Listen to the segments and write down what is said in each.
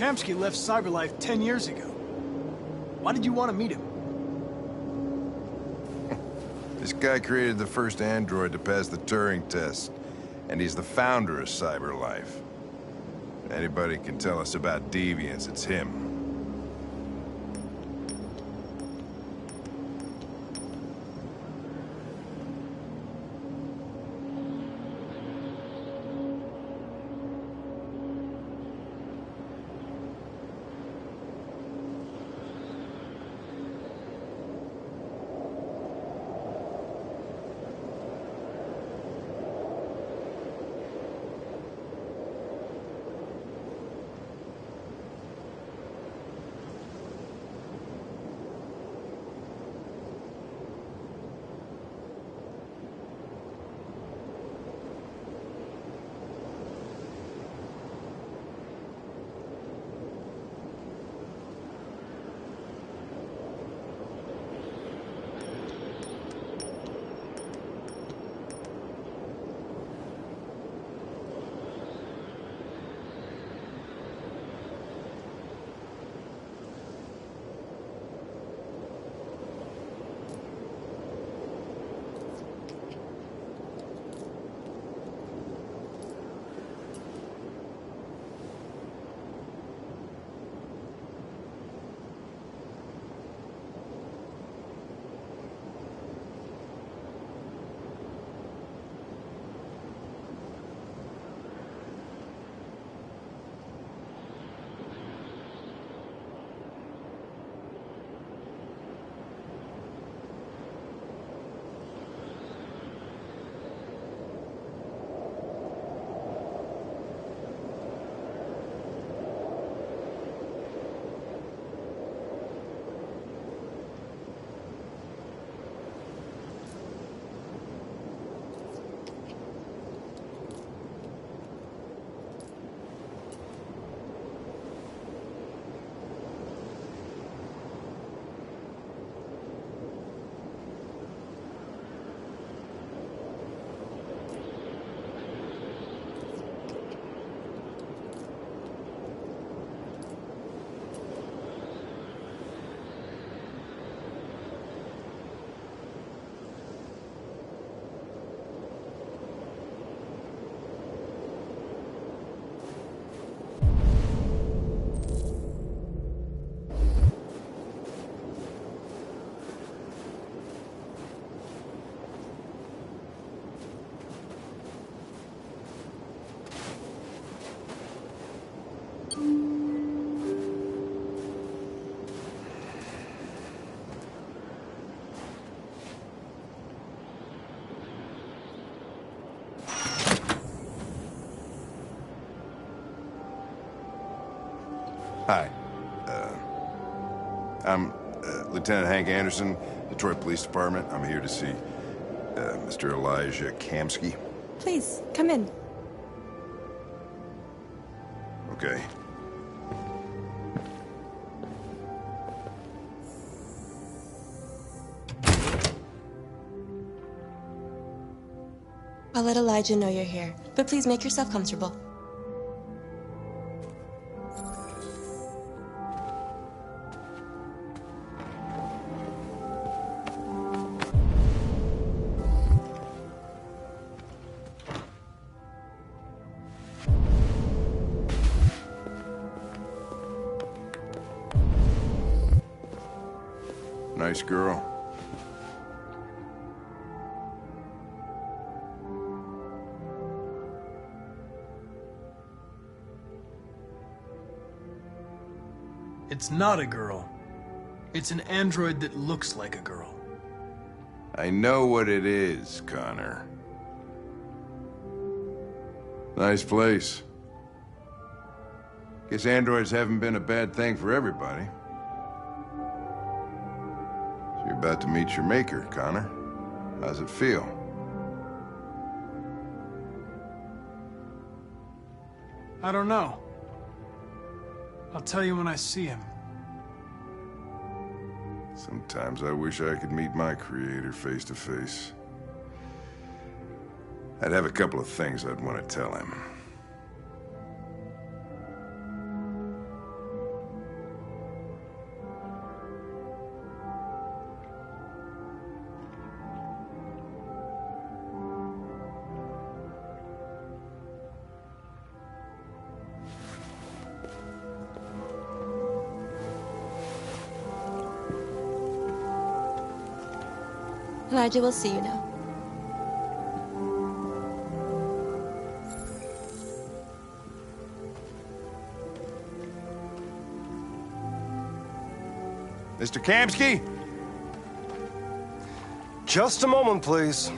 Kamsky left CyberLife 10 years ago. Why did you want to meet him? This guy created the first android to pass the Turing test, and he's the founder of CyberLife. If anybody can tell us about deviants, it's him. Hi. I'm Lieutenant Hank Anderson, Detroit Police Department. I'm here to see Mr. Elijah Kamsky. Please, come in. Okay. I'll let Elijah know you're here, but please make yourself comfortable. Nice girl. It's not a girl. It's an android that looks like a girl. I know what it is, Connor. Nice place. Guess androids haven't been a bad thing for everybody. So you're about to meet your maker, Connor. How's it feel? I don't know. I'll tell you when I see him. Sometimes I wish I could meet my creator face to face. I'd have a couple of things I'd want to tell him. Elijah will see you now. Mr. Kamski? Just a moment, please.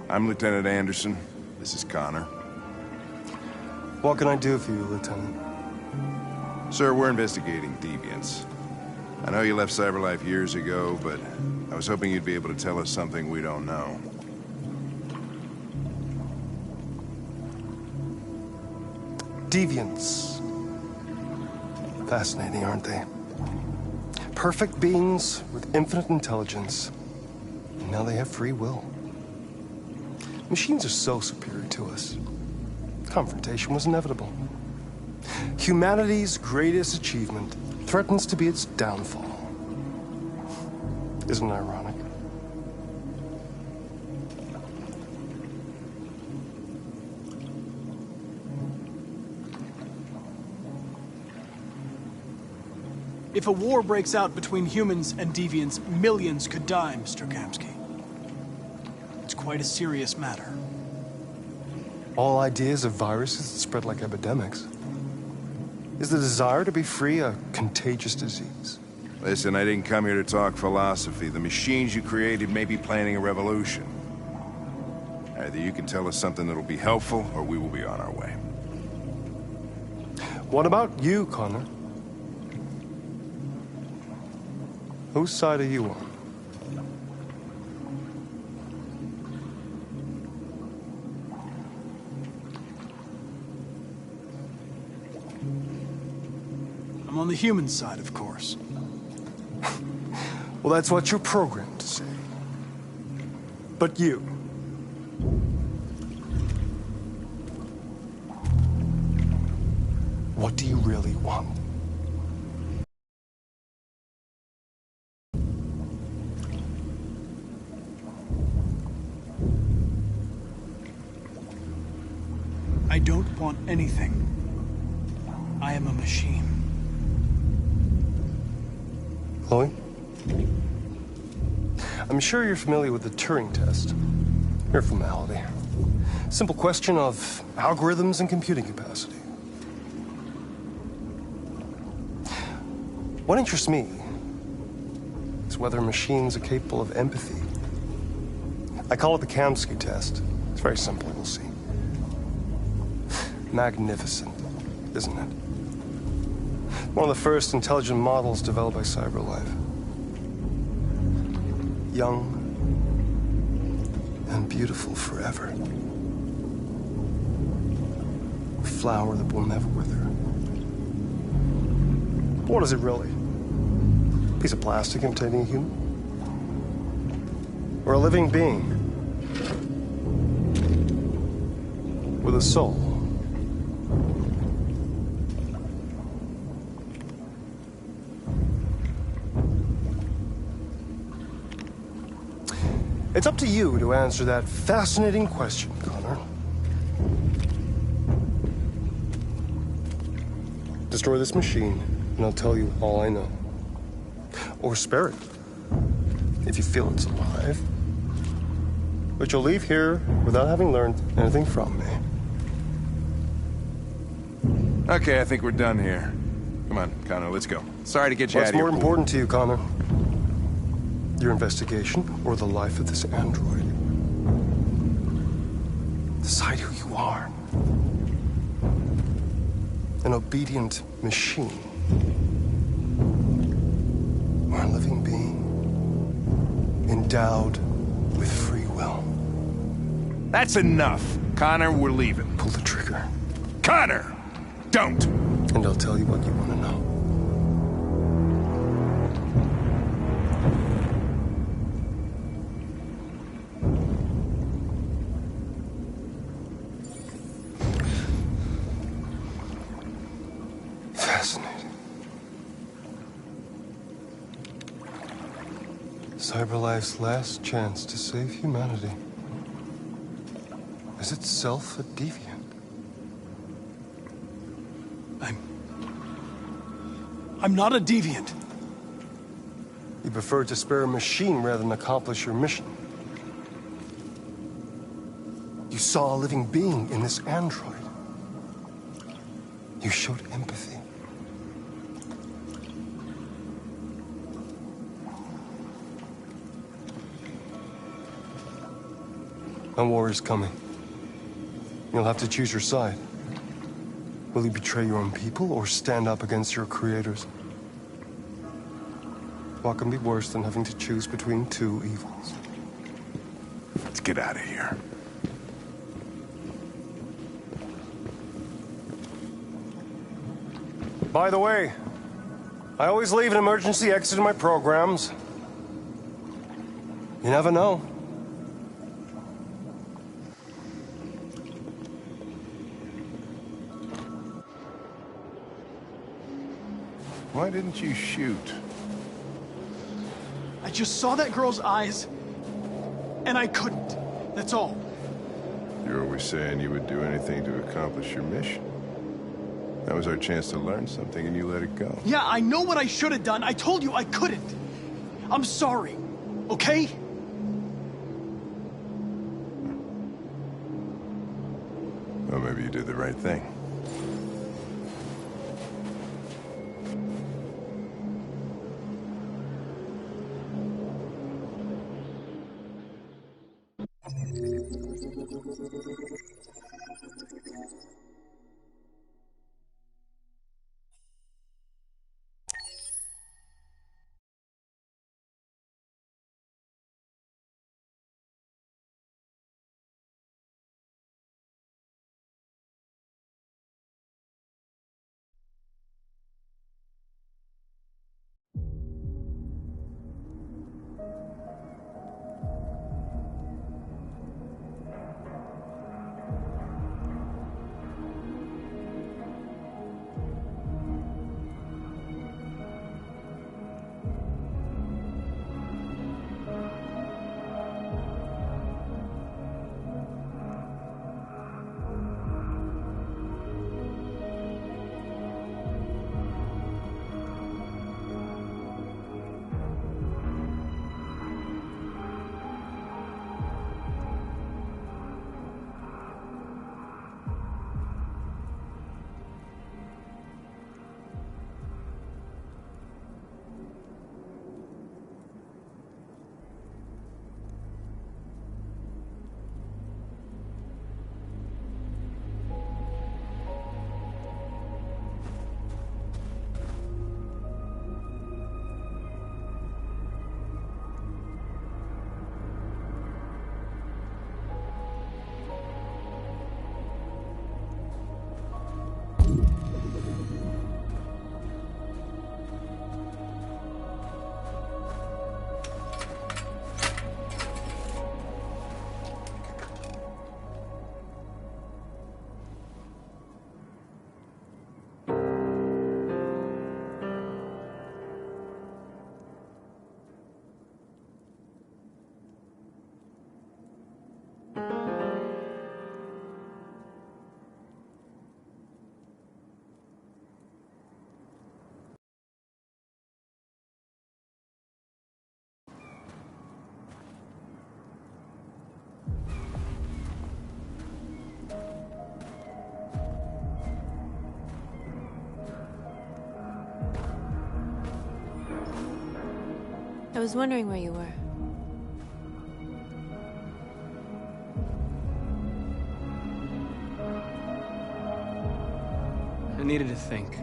I'm Lieutenant Anderson. This is Connor. What can I do for you, Lieutenant? Sir, we're investigating deviants. I know you left CyberLife years ago, but I was hoping you'd be able to tell us something we don't know. Deviants. Fascinating, aren't they? Perfect beings with infinite intelligence. And now they have free will. Machines are so superior to us. Confrontation was inevitable. Humanity's greatest achievement threatens to be its downfall. Isn't it ironic? If a war breaks out between humans and deviants, millions could die, Mr. Kamski. It's quite a serious matter. All ideas of viruses that spread like epidemics. Is the desire to be free a contagious disease? Listen, I didn't come here to talk philosophy. The machines you created may be planning a revolution. Either you can tell us something that'll be helpful, or we will be on our way. What about you, Connor? Whose side are you on? I'm on the human side, of course. Well, that's what you're programmed to say. But you... what do you really want? I don't want anything. I am a machine. Chloe? I'm sure you're familiar with the Turing test. Mere formality. Simple question of algorithms and computing capacity. What interests me is whether machines are capable of empathy. I call it the Kamski test. It's very simple, you'll see. Magnificent, isn't it? One of the first intelligent models developed by CyberLife. Young and beautiful forever. A flower that will never wither. But what is it really? A piece of plastic imitating a human? Or a living being with a soul? It's up to you to answer that fascinating question, Connor. Destroy this machine, and I'll tell you all I know. Or spare it, if you feel it's alive. But you'll leave here without having learned anything from me. Okay, I think we're done here. Come on, Connor, let's go. Sorry to get you out What's of here. more important to you, Connor? Your investigation or the life of this android? Decide who you are. An obedient machine. Or a living being. Endowed with free will. That's enough. Connor, we're leaving. Pull the trigger. Connor! Don't! And I'll tell you what you want to know. Fascinating. CyberLife's last chance to save humanity is itself a deviant. I'm not a deviant. You preferred to spare a machine rather than accomplish your mission. You saw a living being in this android. You showed empathy. A war is coming. You'll have to choose your side. Will you betray your own people or stand up against your creators? What can be worse than having to choose between two evils? Let's get out of here. By the way, I always leave an emergency exit in my programs. You never know. Why didn't you shoot? I just saw that girl's eyes, and I couldn't. That's all. You're always saying you would do anything to accomplish your mission. That was our chance to learn something, and you let it go. Yeah, I know what I should have done. I told you I couldn't. I'm sorry, okay? Well, maybe you did the right thing. I was wondering where you were. I needed to think.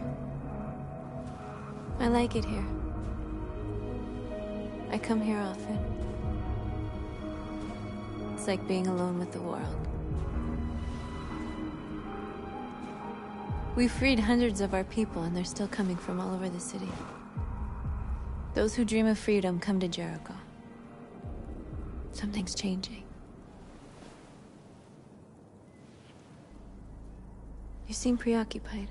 I like it here. I come here often. It's like being alone with the world. We freed hundreds of our people, and they're still coming from all over the city. Those who dream of freedom come to Jericho. Something's changing. You seem preoccupied.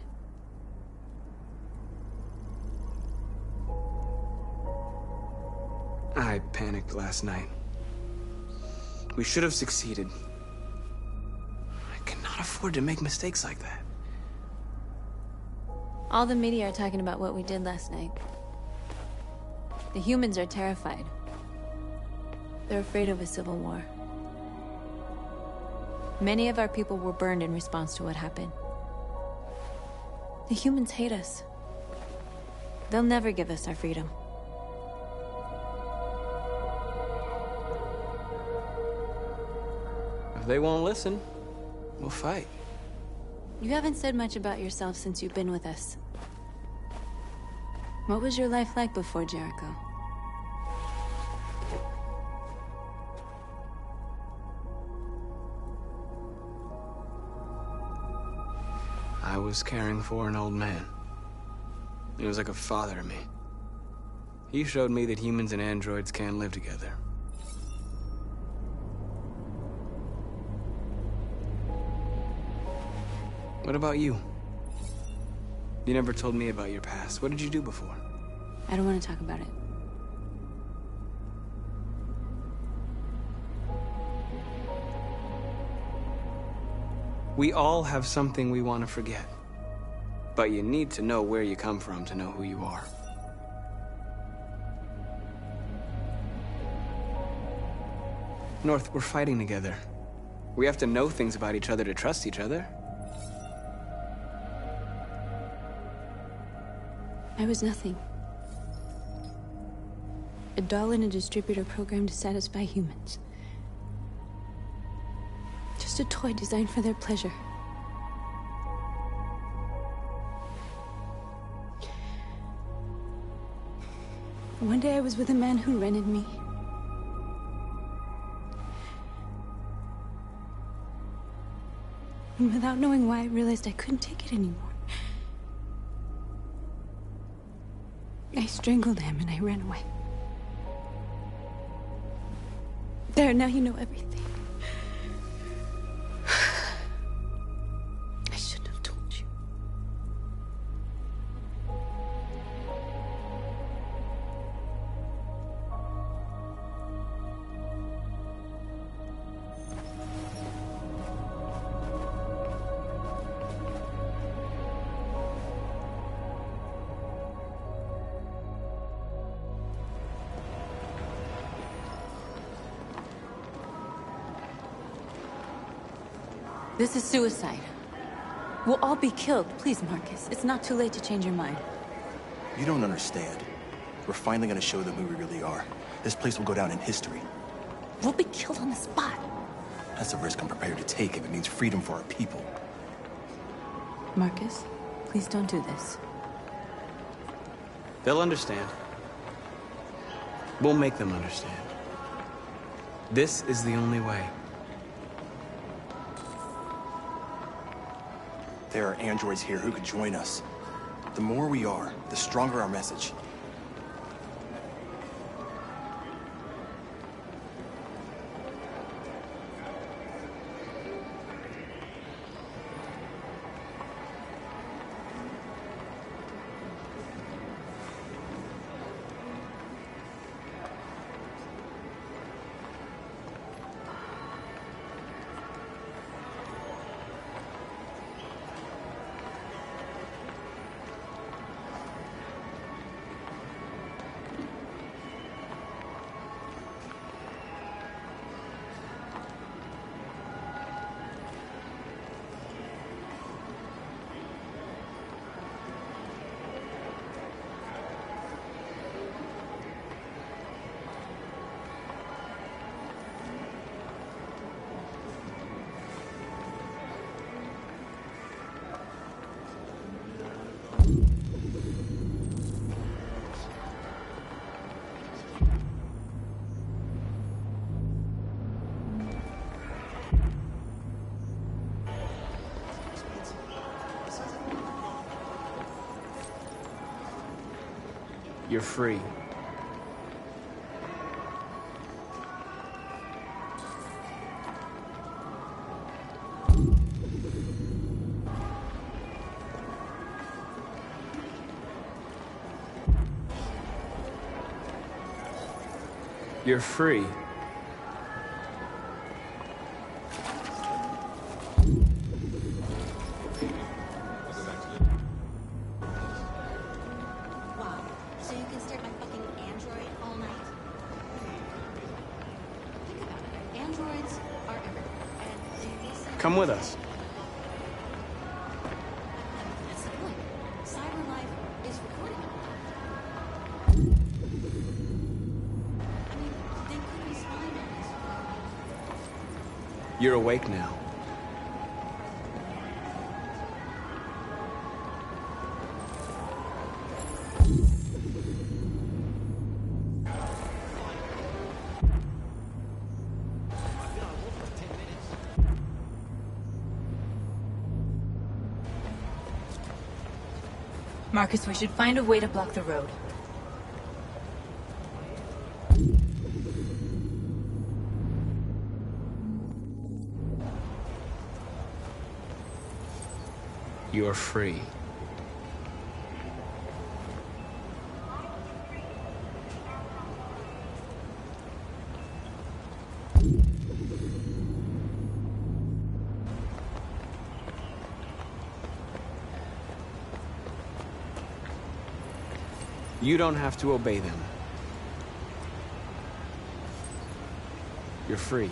I panicked last night. We should have succeeded. I cannot afford to make mistakes like that. All the media are talking about what we did last night. The humans are terrified. They're afraid of a civil war. Many of our people were burned in response to what happened. The humans hate us. They'll never give us our freedom. If they won't listen, we'll fight. You haven't said much about yourself since you've been with us. What was your life like before Jericho? I was caring for an old man. He was like a father to me. He showed me that humans and androids can live together. What about you? You never told me about your past. What did you do before? I don't want to talk about it. We all have something we want to forget. But you need to know where you come from to know who you are. North, we're fighting together. We have to know things about each other to trust each other. I was nothing. A doll in a distributor program to satisfy humans. Just a toy designed for their pleasure. One day I was with a man who rented me. And without knowing why, I realized I couldn't take it anymore. I strangled him and I ran away. There, now you know everything. I shouldn't have told you. This is suicide. We'll all be killed. Please, Marcus. It's not too late to change your mind. You don't understand. We're finally gonna show them who we really are. This place will go down in history. We'll be killed on the spot. That's a risk I'm prepared to take if it means freedom for our people. Marcus, please don't do this. They'll understand. We'll make them understand. This is the only way. There are androids here who could join us. The more we are, the stronger our message. You're free. You're free. Wow. So you can stare at my fucking android all night? Think about it. Androids are everywhere. And they listen. Come with us. That's the point. CyberLife is recording all that. I mean, they could be spying on us. You're awake now. Marcus, we should find a way to block the road. You're free. You don't have to obey them. You're free.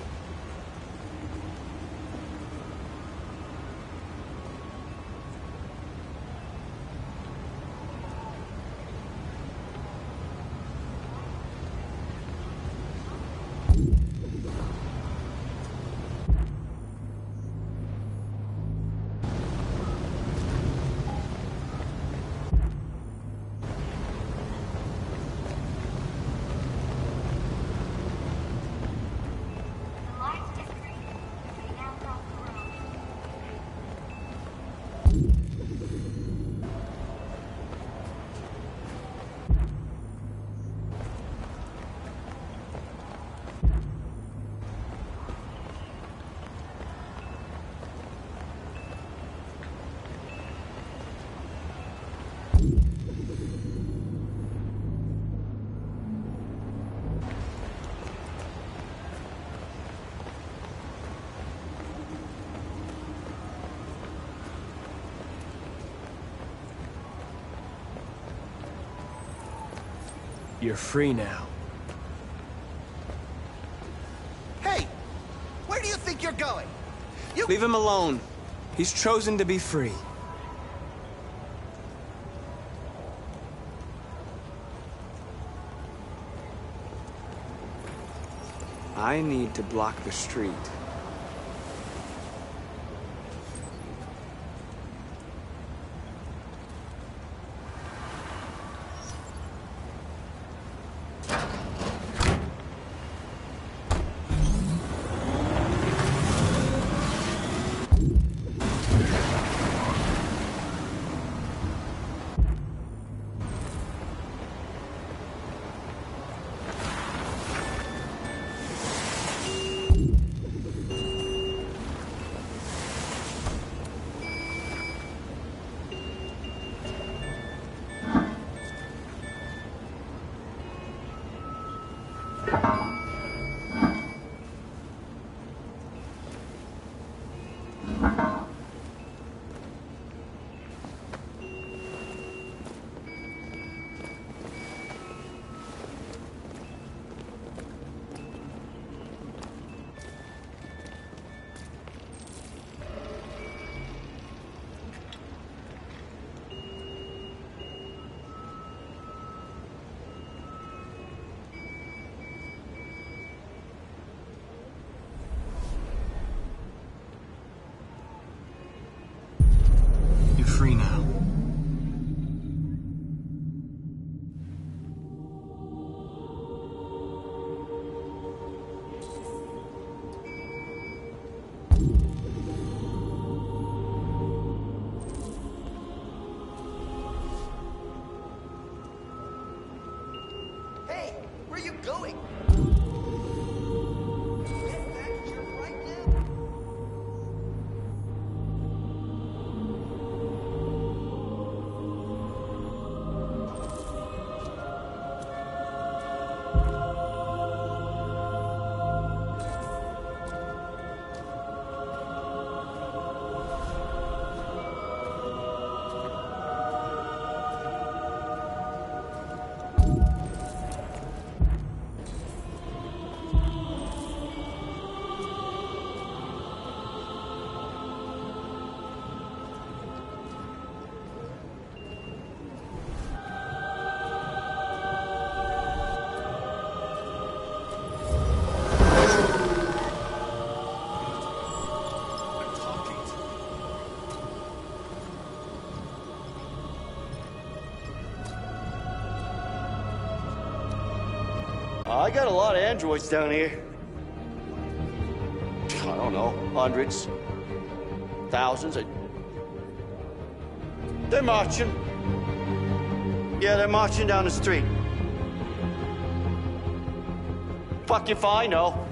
You're free now. Hey! Where do you think you're going? Leave him alone. He's chosen to be free. I need to block the street. I got a lot of androids down here. I don't know, hundreds, thousands. They're marching. Yeah, they're marching down the street. Fuck if I know.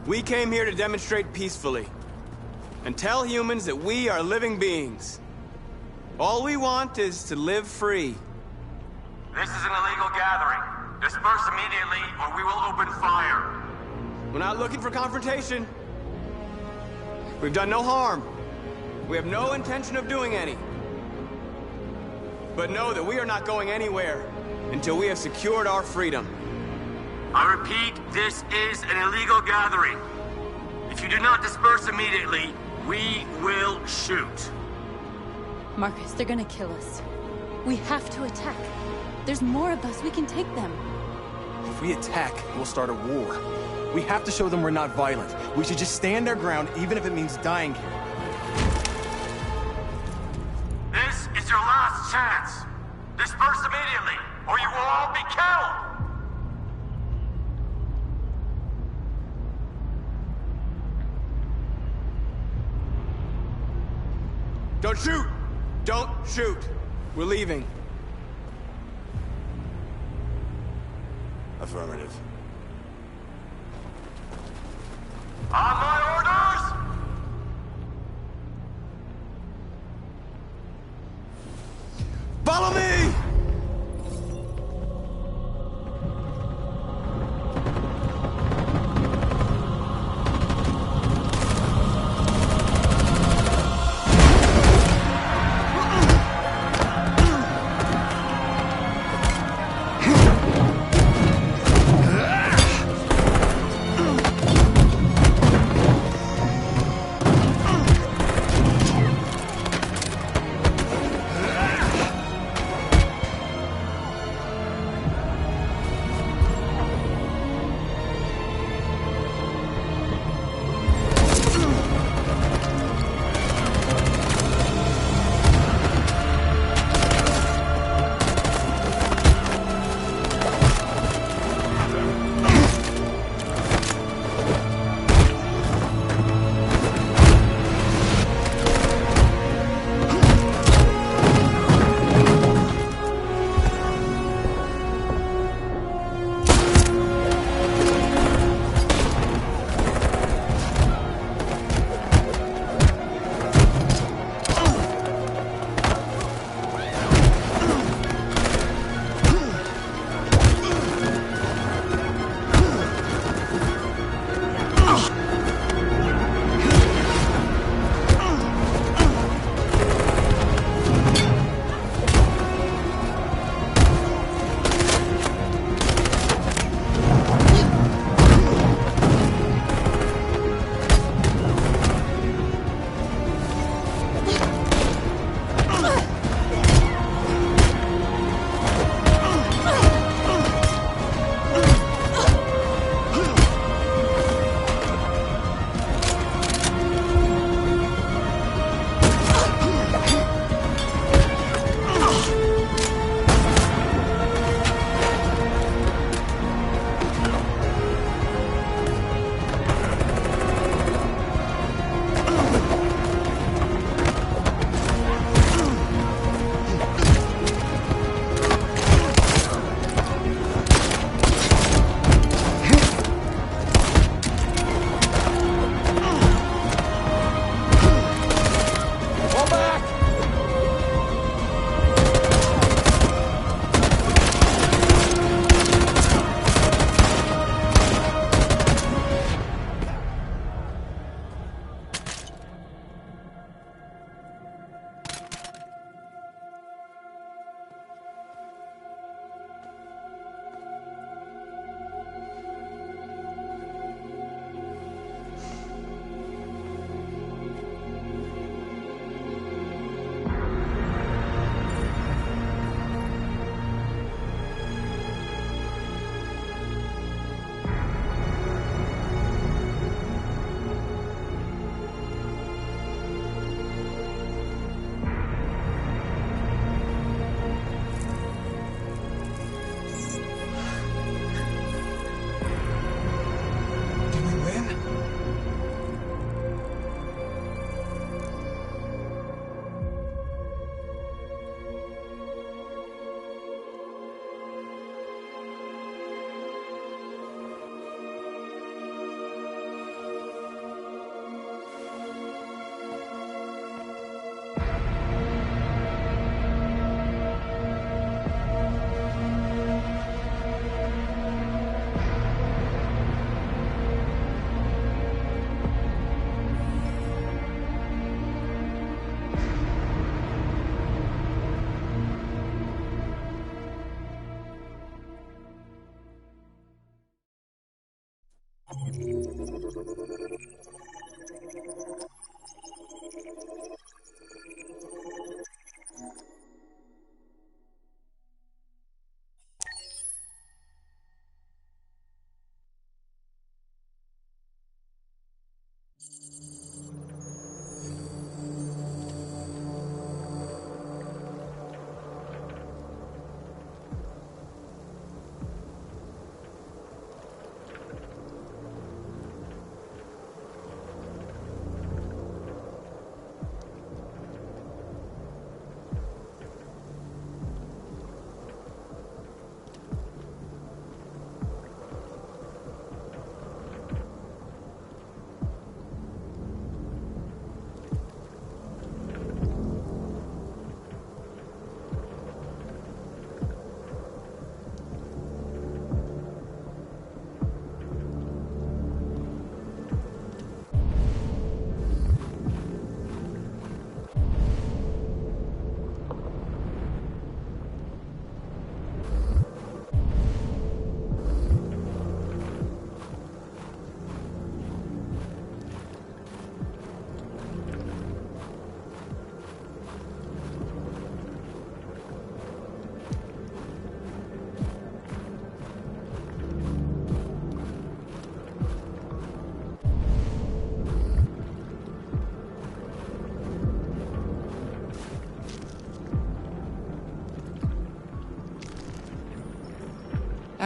We came here to demonstrate peacefully and tell humans that we are living beings. All we want is to live free. This is an illegal gathering. Disperse immediately or we will open fire. We're not looking for confrontation. We've done no harm. We have no intention of doing any. But know that we are not going anywhere until we have secured our freedom. I repeat, this is an illegal gathering. If you do not disperse immediately, we will shoot. Marcus, they're gonna kill us. We have to attack. There's more of us. We can take them. If we attack, we'll start a war. We have to show them we're not violent. We should just stand our ground, even if it means dying here. This is your last chance. Disperse immediately, or you will all be killed. Don't shoot! Don't shoot! We're leaving. Affirmative. On my orders! Follow me!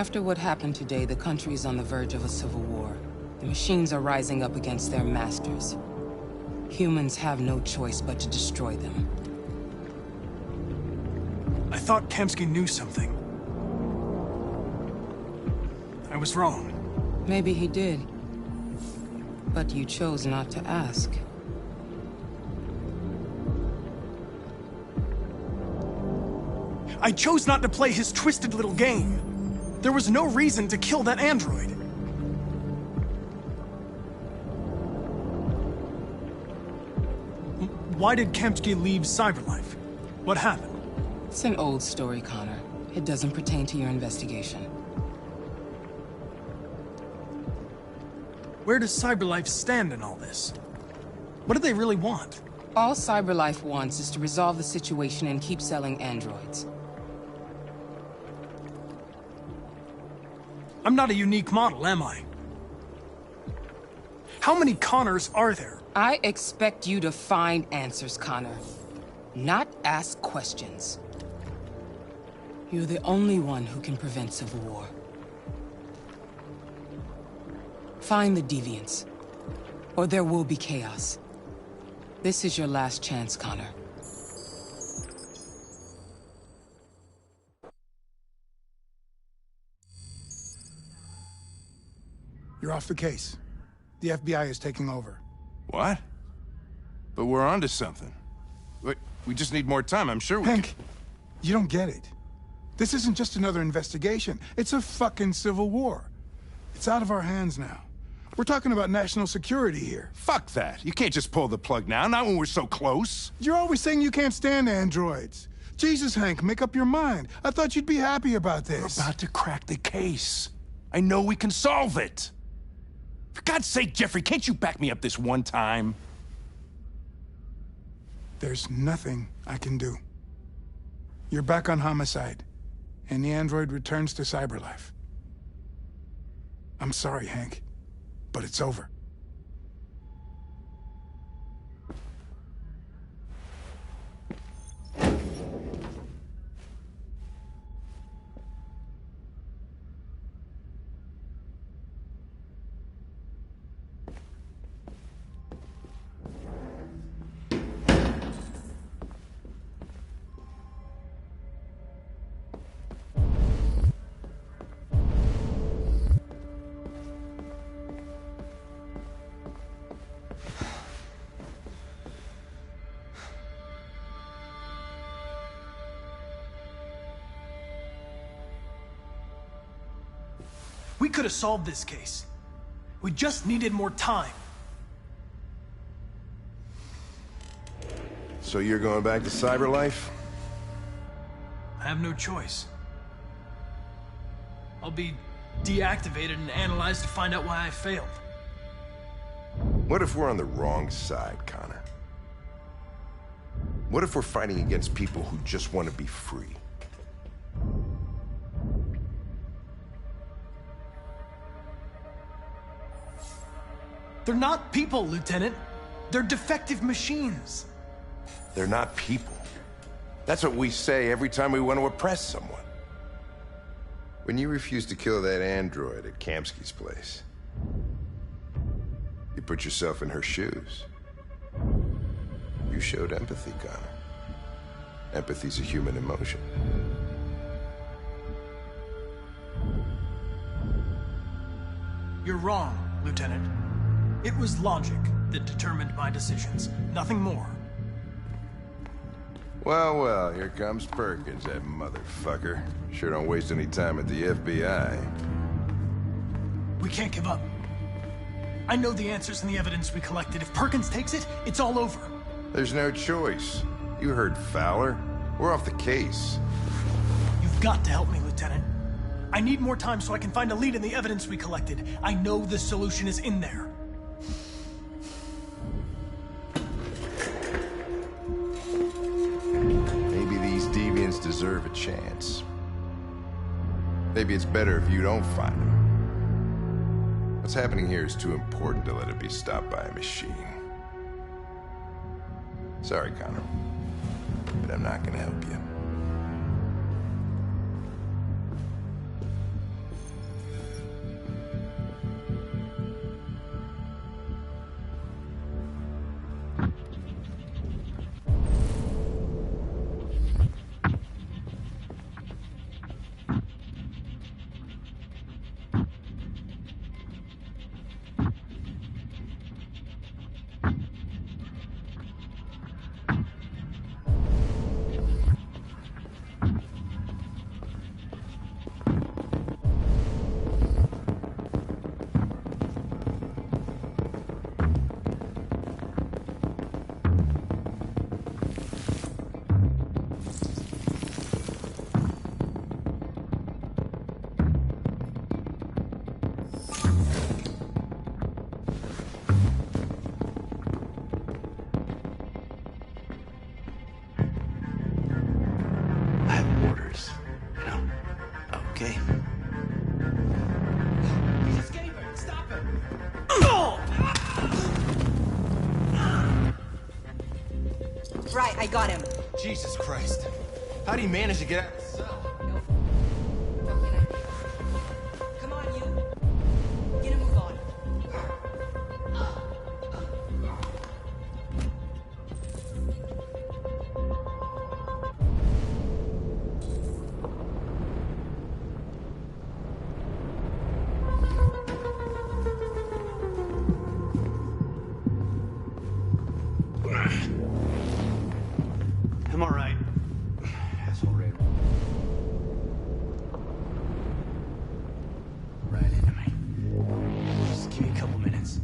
After what happened today, the country is on the verge of a civil war. The machines are rising up against their masters. Humans have no choice but to destroy them. I thought Kamsky knew something. I was wrong. Maybe he did. But you chose not to ask. I chose not to play his twisted little game. There was no reason to kill that android. Why did Kamsky leave Cyberlife? What happened? It's an old story, Connor. It doesn't pertain to your investigation. Where does Cyberlife stand in all this? What do they really want? All Cyberlife wants is to resolve the situation and keep selling androids. I'm not a unique model, am I? How many Connors are there? I expect you to find answers, Connor. Not ask questions. You're the only one who can prevent civil war. Find the deviants, or there will be chaos. This is your last chance, Connor. You're off the case. The FBI is taking over. What? But we're onto something. Wait, we just need more time, I'm sure we Hank, you don't get it. This isn't just another investigation. It's a fucking civil war. It's out of our hands now. We're talking about national security here. Fuck that. You can't just pull the plug now, not when we're so close. You're always saying you can't stand androids. Jesus, Hank, make up your mind. I thought you'd be happy about this. We're about to crack the case. I know we can solve it. For God's sake, Jeffrey, can't you back me up this one time? There's nothing I can do. You're back on homicide, and the android returns to Cyberlife. I'm sorry, Hank, but it's over. We could have solved this case. We just needed more time. So you're going back to Cyberlife? I have no choice. I'll be deactivated and analyzed to find out why I failed. What if we're on the wrong side, Connor? What if we're fighting against people who just want to be free? They're not people, Lieutenant. They're defective machines. They're not people. That's what we say every time we want to oppress someone. When you refused to kill that android at Kamsky's place, you put yourself in her shoes. You showed empathy, Connor. Empathy's a human emotion. You're wrong, Lieutenant. It was logic that determined my decisions, nothing more. Well, well, here comes Perkins, that motherfucker. Sure don't waste any time at the FBI. We can't give up. I know the answers and the evidence we collected. If Perkins takes it, it's all over. There's no choice. You heard Fowler. We're off the case. You've got to help me, Lieutenant. I need more time so I can find a lead in the evidence we collected. I know the solution is in there. Maybe these deviants deserve a chance. Maybe it's better if you don't find them. What's happening here is too important to let it be stopped by a machine. Sorry, Connor, but I'm not gonna help you. Right, I got him. Jesus Christ. How do you manage to get out of the cell? Come on, you. Get a move on. I'm all right. Asshole Ray. Right into me. Just give me a couple minutes.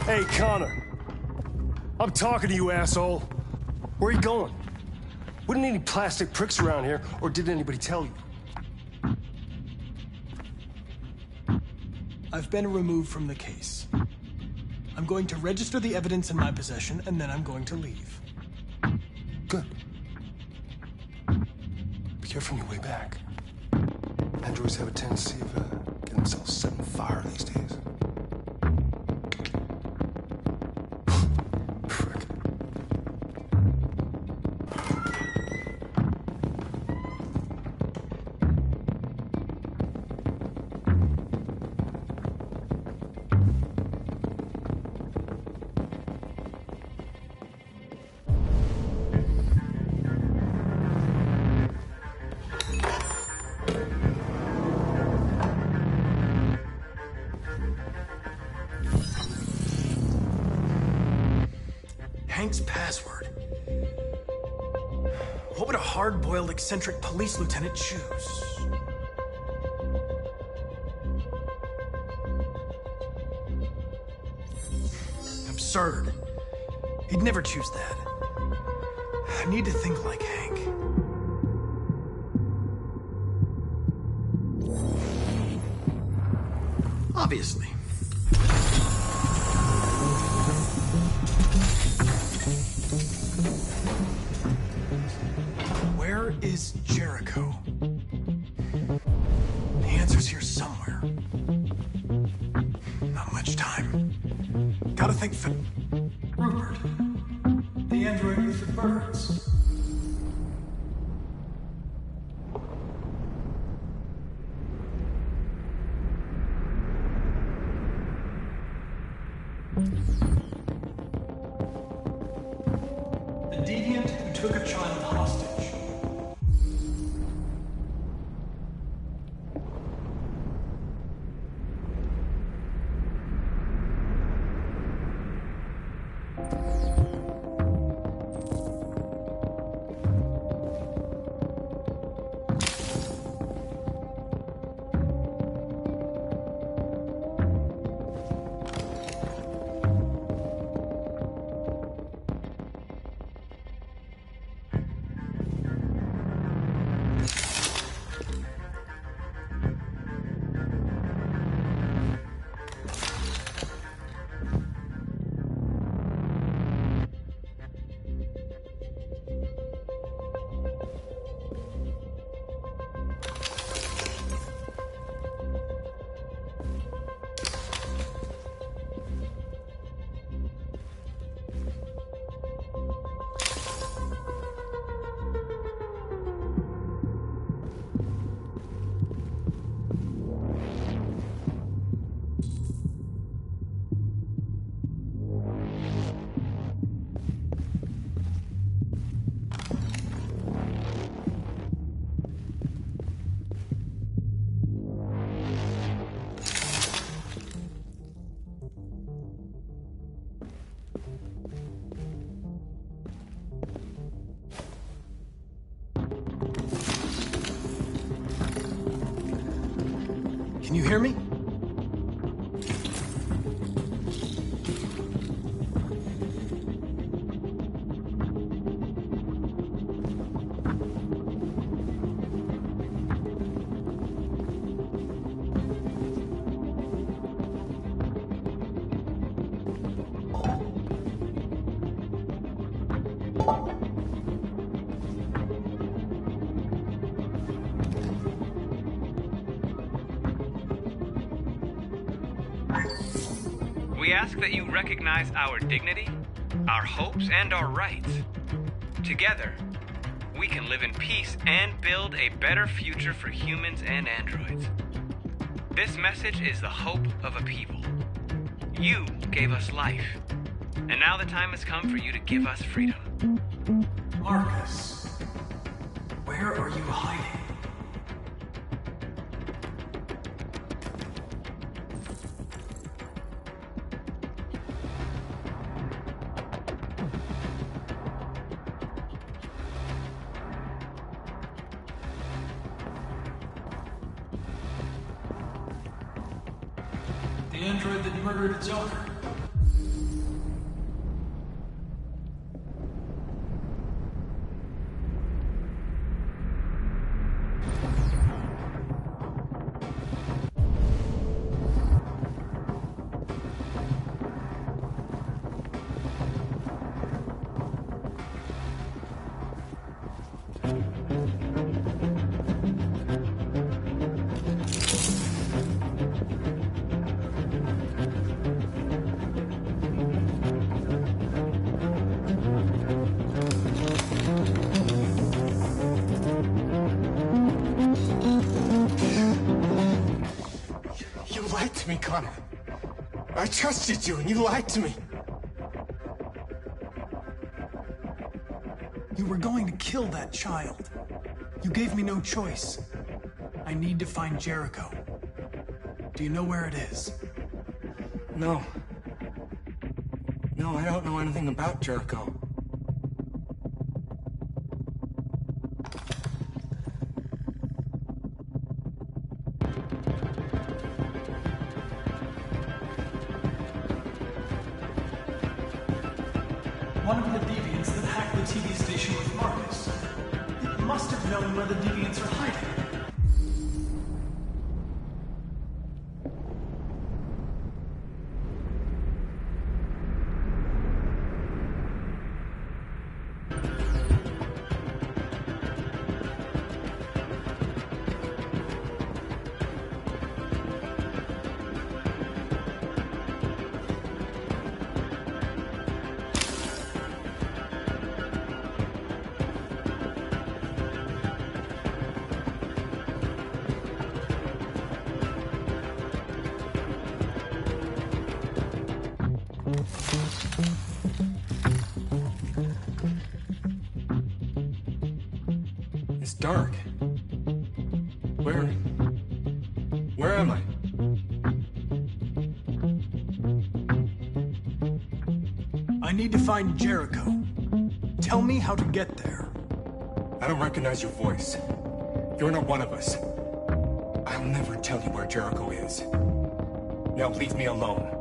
Hey, Connor. I'm talking to you, asshole. Where are you going? Wouldn't any plastic pricks around here, or did anybody tell you? I've been removed from the case. I'm going to register the evidence in my possession, and then I'm going to leave. Good. Be careful on your way back. Androids have a tendency of getting themselves set on fire these days. Hank's password. What would a hard-boiled, eccentric police lieutenant choose? Absurd. He'd never choose that. I need to think like Hank. Obviously. Where is Jericho? The answer's here somewhere. Not much time. Gotta think Rupert. The android with the birds. The deviant who took a child hostage. Can you hear me? We ask that you recognize our dignity, our hopes, and our rights. Together, we can live in peace and build a better future for humans and androids. This message is the hope of a people. You gave us life, and now the time has come for you to give us freedom. Marcus, where are you hiding? The android that murdered its owner. You lied to me, Connor. I trusted you, and you lied to me. You were going to kill that child. You gave me no choice. I need to find Jericho. Do you know where it is? No. No, I don't know anything about Jericho. One of the deviants that hacked the TV station with Marcus. It must have known where the deviants are hiding. It's dark. Where am I? I need to find Jericho. Tell me how to get there. I don't recognize your voice. You're not one of us. I'll never tell you where Jericho is. Now leave me alone.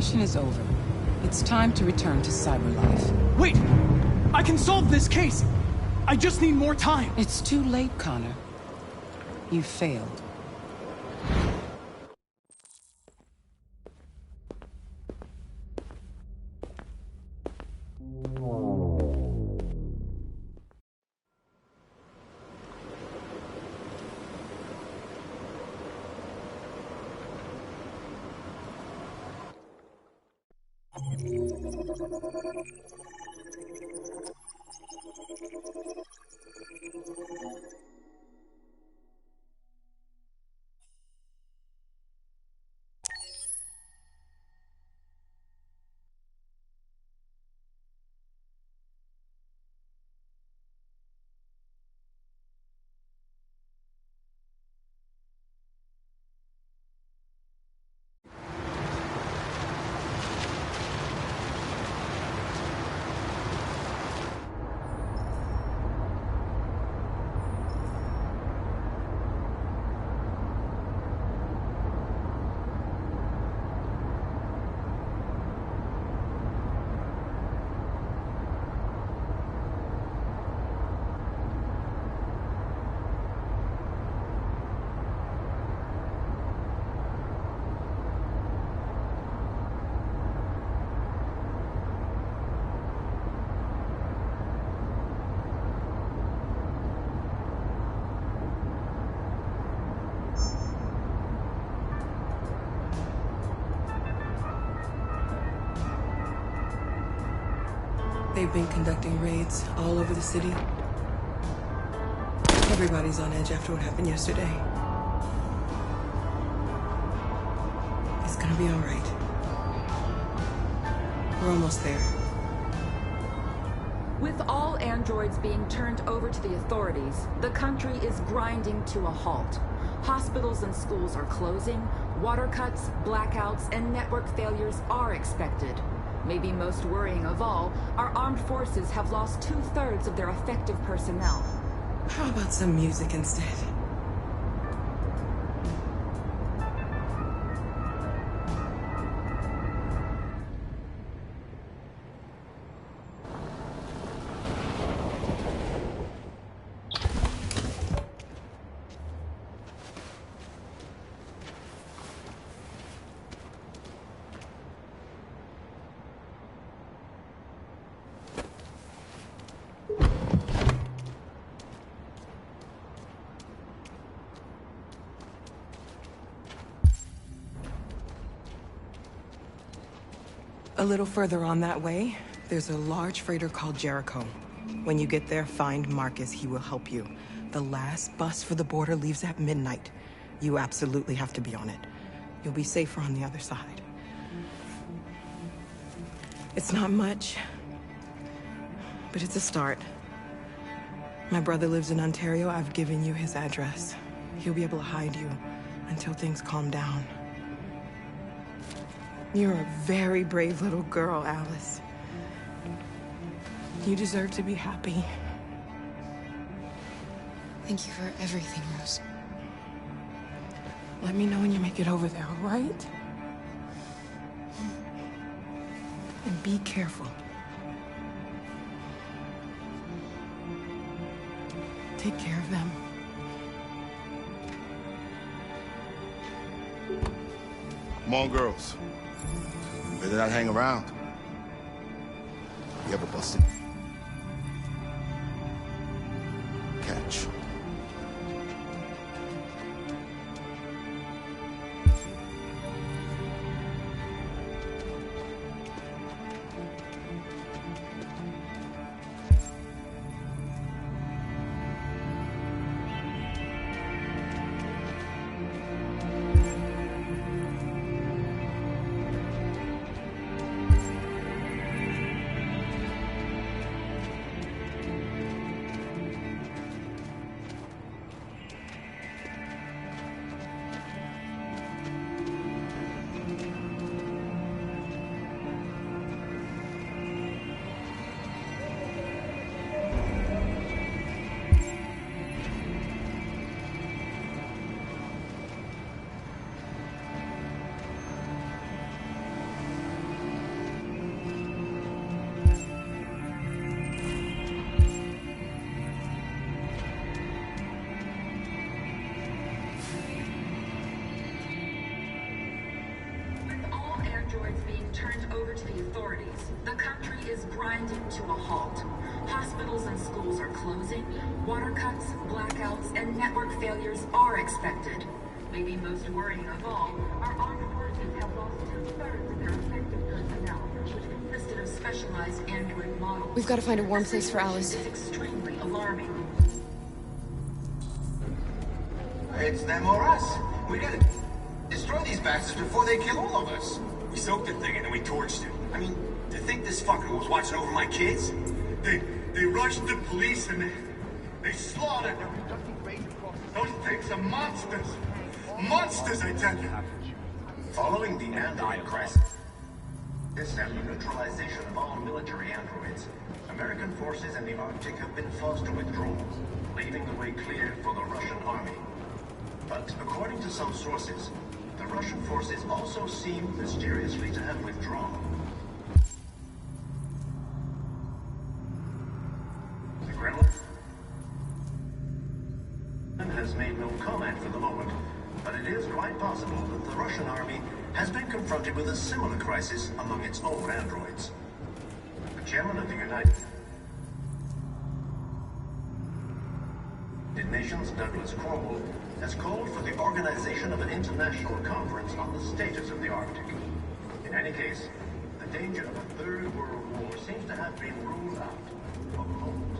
mission is over. It's time to return to CyberLife. Wait! I can solve this case! I just need more time! It's too late, Connor. You failed. They've been conducting raids all over the city. Everybody's on edge after what happened yesterday. It's gonna be all right. We're almost there. With all androids being turned over to the authorities, the country is grinding to a halt. Hospitals and schools are closing, water cuts, blackouts, and network failures are expected. Maybe most worrying of all, our armed forces have lost 2/3 of their effective personnel. How about some music instead? A little further on that way, there's a large freighter called Jericho. When you get there, find Marcus. He will help you. The last bus for the border leaves at midnight. You absolutely have to be on it. You'll be safer on the other side. It's not much, but it's a start. My brother lives in Ontario. I've given you his address. He'll be able to hide you until things calm down. You're a very brave little girl, Alice. You deserve to be happy. Thank you for everything, Rose. Let me know when you make it over there, all right? And be careful. Take care of them. Come on, girls. Better not hang around. You ever busted? Catch. turned over to the authorities. The country is grinding to a halt. Hospitals and schools are closing. Water cuts, blackouts, and network failures are expected. Maybe most worrying of all, our armed forces have lost 2/3 of their effective personnel, which consisted of specialized android models. We've got to find a warm place for Alice. It's extremely alarming. It's them or us. We gotta destroy these bastards before they kill all of us. We soaked the thing and then we torched it. I mean, to think this fucker was watching over my kids? They rushed the police and they slaughtered them. Those things are monsters. Monsters, I tell you. Following the android crisis and the neutralization of all military androids, American forces in the Arctic have been forced to withdraw, leaving the way clear for the Russian army. But according to some sources, the Russian forces also seem mysteriously to have withdrawn. The Kremlin has made no comment for the moment, but it is quite possible that the Russian army has been confronted with a similar crisis among its own androids. The chairman of the United Nations, Douglas Cornwall, has called for the organization of an international conference on the status of the Arctic. In any case, the danger of a third world war seems to have been ruled out for the moment.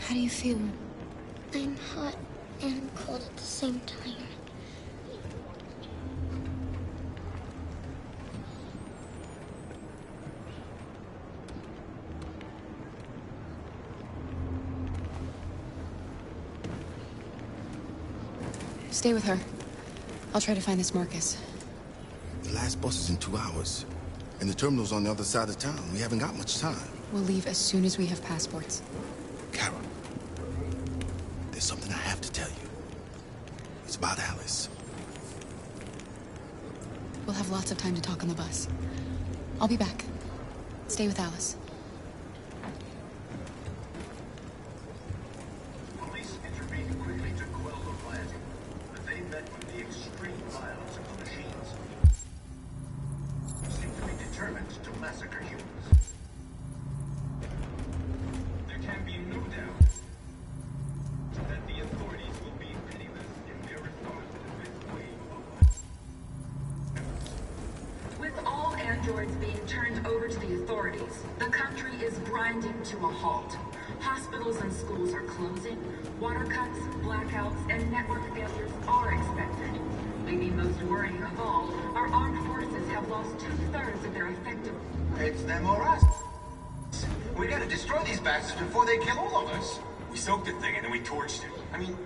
How do you feel? I'm hot and cold at the same time. Stay with her. I'll try to find this Marcus. The last bus is in 2 hours. And the terminal's on the other side of town. We haven't got much time. We'll leave as soon as we have passports. Carol, there's something I have to tell you. It's about Alice. We'll have lots of time to talk on the bus. I'll be back. Stay with Alice. Police intervened quickly to quell the riot, but they met with the extreme violence of the machines. They seem to be determined to massacre humans. There can be no doubt that the authorities will be pitiless in their response to this wave of... With all androids being turned over to the authorities, the country is grinding to a halt. Hospitals and schools are closing. Water cuts, blackouts, and network failures are expected. Maybe most worrying of all, our armed forces have lost 2/3 of their effective... It's them or us. We gotta destroy these bastards before they kill all of us. We soaked the thing and then we torched it. I mean,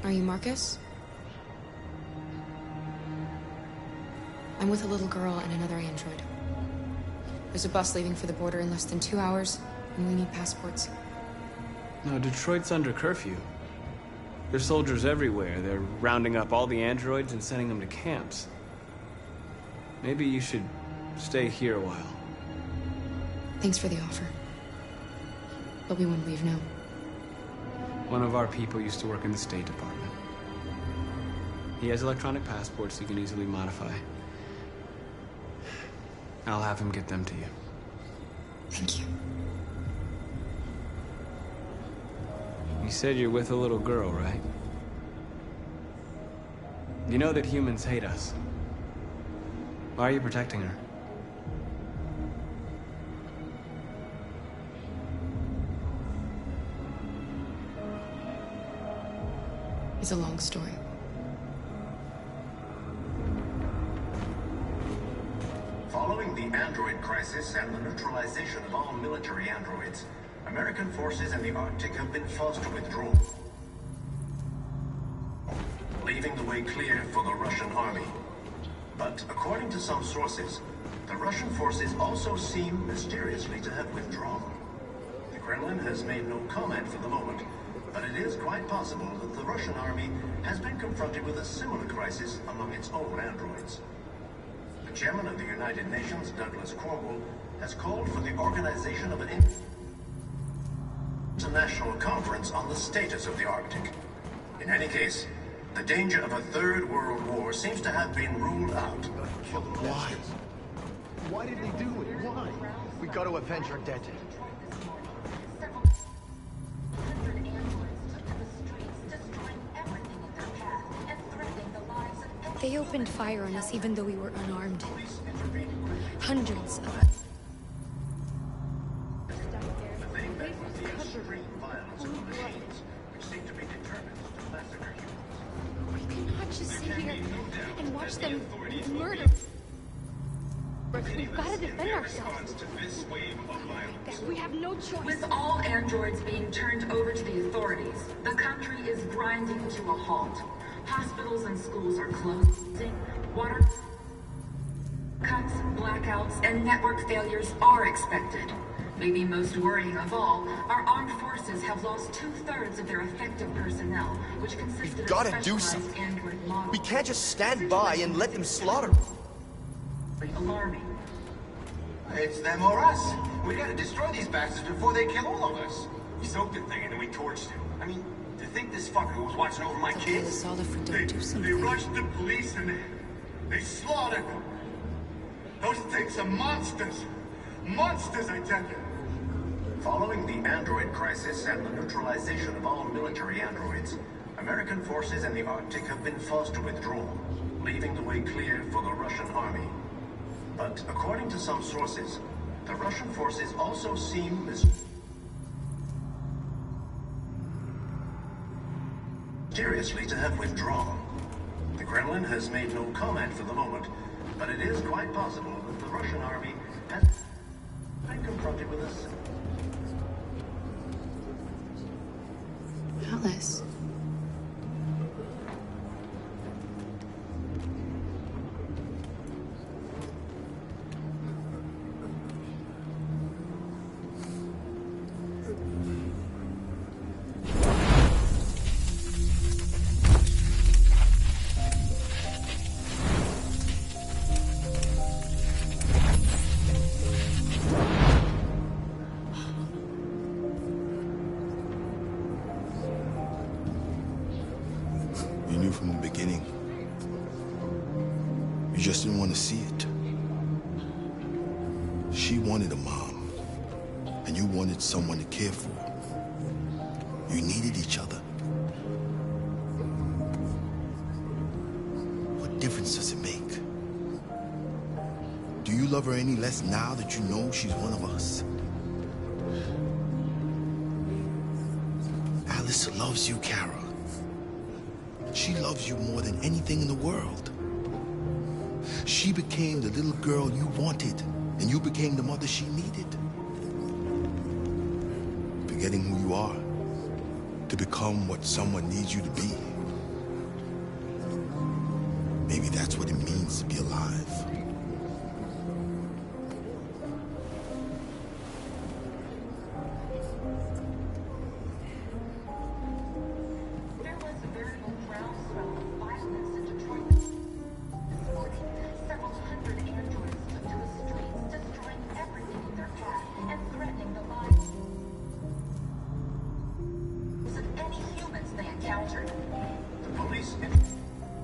Are you Marcus? I'm with a little girl and another android. There's a bus leaving for the border in less than 2 hours, and we need passports. No, Detroit's under curfew. There's soldiers everywhere. They're rounding up all the androids and sending them to camps. Maybe you should stay here a while. Thanks for the offer. But we won't leave now. One of our people used to work in the State Department. He has electronic passports he can easily modify. I'll have him get them to you. Thank you. You said you're with a little girl, right? You know that humans hate us. Why are you protecting her? It's a long story. Following the android crisis and the neutralization of all military androids, American forces in the Arctic have been forced to withdraw, leaving the way clear for the Russian army. But according to some sources, the Russian forces also seem mysteriously to have withdrawn. The Kremlin has made no comment for the moment, but it is quite possible that the Russian army has been confronted with a similar crisis among its own androids. The chairman of the United Nations, Douglas Cornwall, has called for the organization of an international conference on the status of the Arctic. In any case, the danger of a third world war seems to have been ruled out. Why? Why did they do it? Why? We got to avenge our dead. They opened fire on us even though we were unarmed. Hundreds of us. We cannot just sit here and watch them murder. We've got to defend ourselves. We have no choice. With all androids being turned over to the authorities, the country is grinding to a halt. Hospitals and schools are closing. Water cuts, blackouts, and network failures are expected. Maybe most worrying of all, our armed forces have lost 2/3 of their effective personnel, which consisted of Gotta do specialized something. android models. We can't just stand by and let them slaughter. Alarming. It's them or us. We gotta destroy these bastards before they kill all of us. We soaked the thing and then we torched it. I mean, to think this fucker was watching over my kids? They rushed the police and they slaughtered them. Those things are monsters. Monsters, I tell you. Following the android crisis and the neutralization of all military androids, American forces in the Arctic have been forced to withdraw, leaving the way clear for the Russian army. But according to some sources, the Russian forces also seem mysteriously to have withdrawn. The Kremlin has made no comment for the moment, but it is quite possible that the Russian army has been confronted with us. Alice. You knew from the beginning. You just didn't want to see it. She wanted a mom, and you wanted someone to care for. You needed each other. What difference does it make? Do you love her any less now that you know she's one of us? Alice loves you, Kara. She loves you more than anything in the world. She became the little girl you wanted, and you became the mother she needed. Forgetting who you are to become what someone needs you to be. Maybe that's what it means to be alive. The police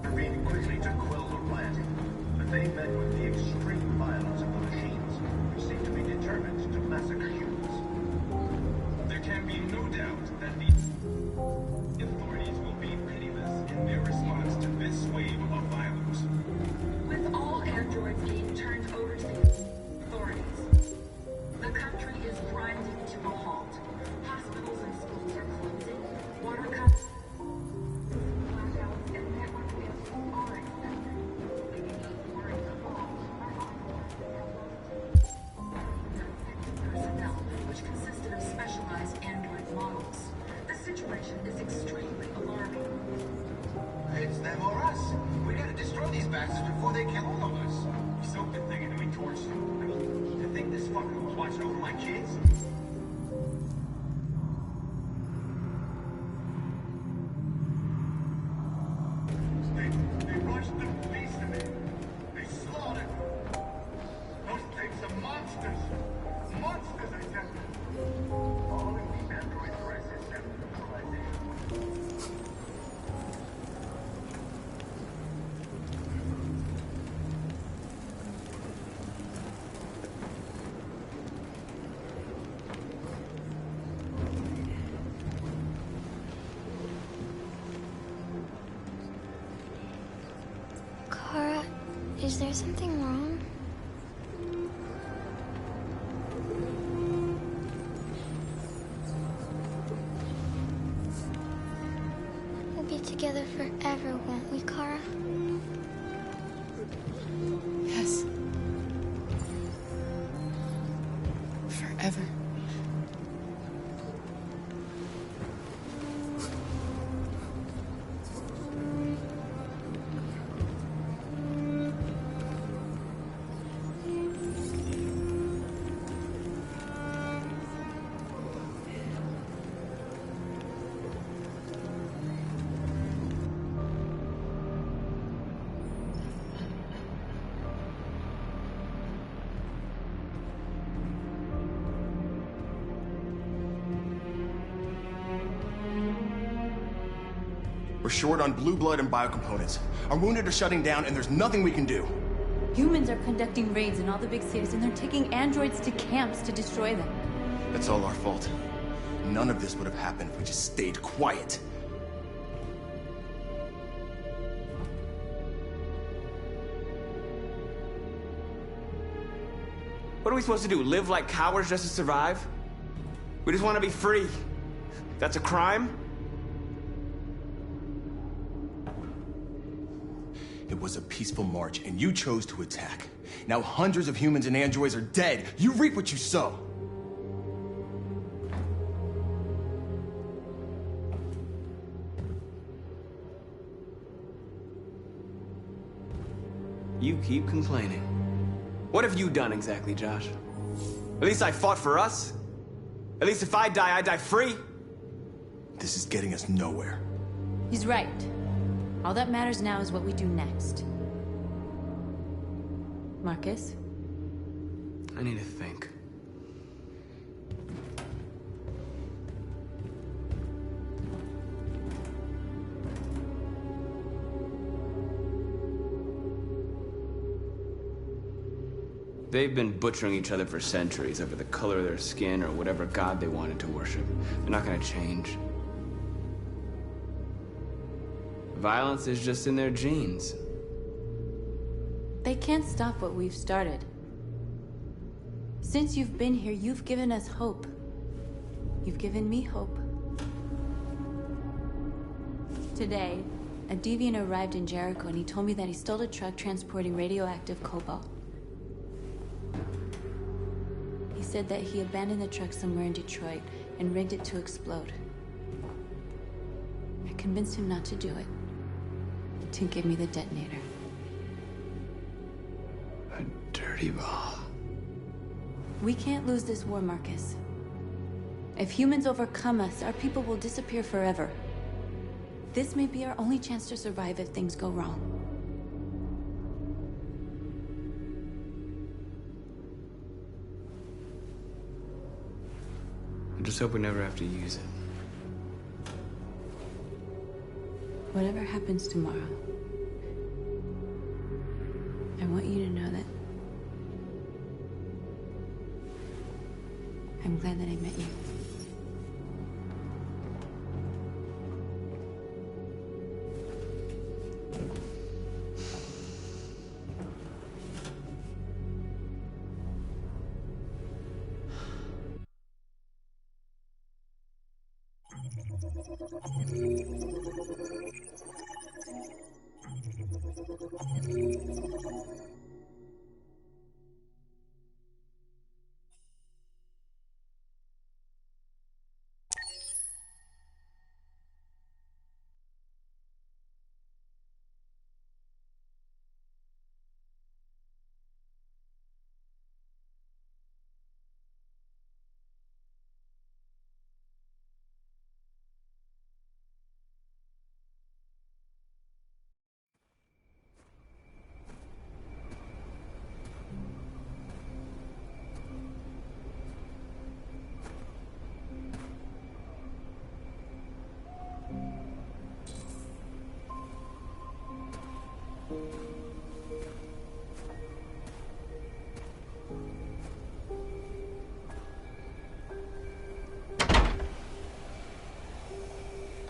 intervened quickly to quell the riot, but they met with the extreme violence of the machines, which seem to be determined to massacre humans. There can be no doubt that the authorities will be pitiless in their response to this wave of violence. With all androids being turned over to the authorities, the country is grinding to a halt. Hospitals and schools are closing. Water cuts, blackouts, and network failures are expected. Maybe most worrying of all, our armed forces have lost their effective personnel, which consisted of specialized android models. The situation is extremely alarming. It's them or us. We gotta destroy these bastards before they kill all of us. We soaked the thing and then we torched it. I mean, to think this fucker was watching over my kids? They rushed the police and they slaughtered them. Those things are monsters. Monsters, I tell you. Following the android there something wrong? We'll be together forever, won't we, Kara? Yes. Forever. We're short on blue blood and biocomponents. Our wounded are shutting down, and there's nothing we can do. Humans are conducting raids in all the big cities, and they're taking androids to camps to destroy them. That's all our fault. None of this would have happened if we just stayed quiet. What are we supposed to do? Live like cowards just to survive? We just want to be free. That's a crime? It was a peaceful march, and you chose to attack. Now hundreds of humans and androids are dead. You reap what you sow. You keep complaining. What have you done exactly, Josh? At least I fought for us. At least if I die free. This is getting us nowhere. He's right. All that matters now is what we do next. Marcus? I need to think. They've been butchering each other for centuries over the color of their skin or whatever god they wanted to worship. They're not gonna change. Violence is just in their genes. They can't stop what we've started. Since you've been here, you've given us hope. You've given me hope. Today, a deviant arrived in Jericho and he told me that he stole a truck transporting radioactive cobalt. He said that he abandoned the truck somewhere in Detroit and rigged it to explode. I convinced him not to do it, to give me the detonator. A dirty ball. We can't lose this war, Marcus. If humans overcome us, our people will disappear forever. This may be our only chance to survive if things go wrong. I just hope we never have to use it. Whatever happens tomorrow, I want you to know that I'm glad that I met you.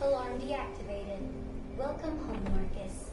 Alarm deactivated. Welcome home, Marcus.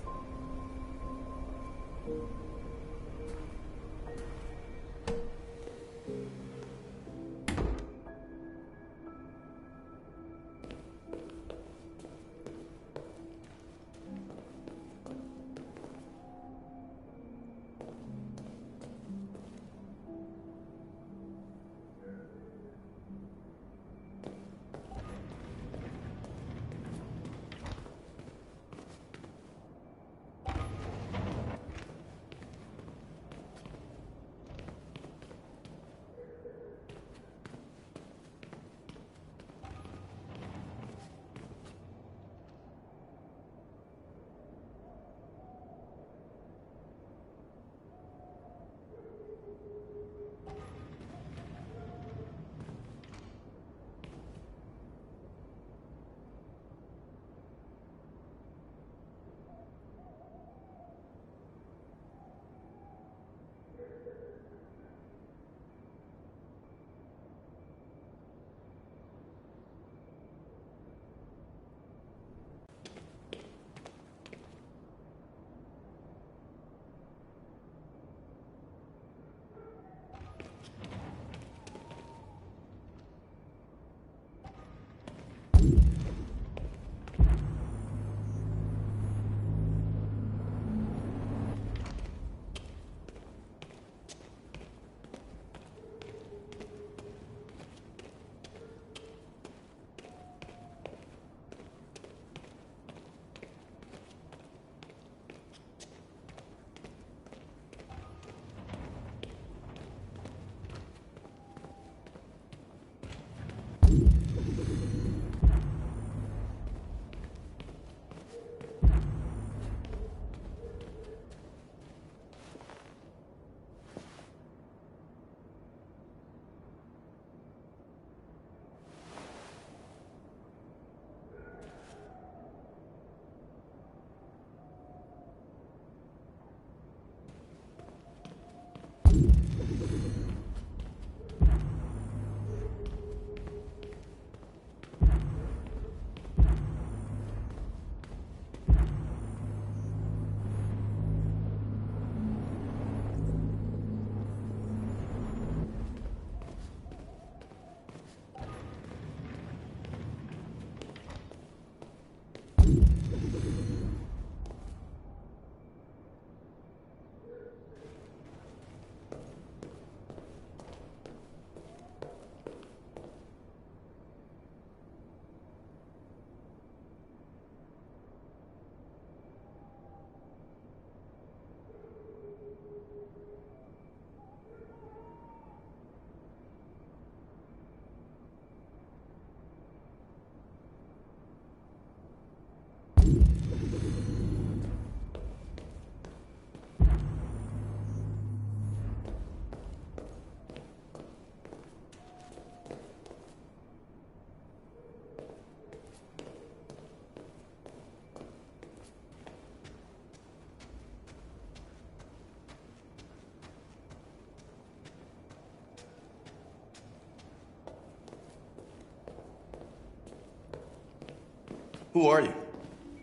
Who are you?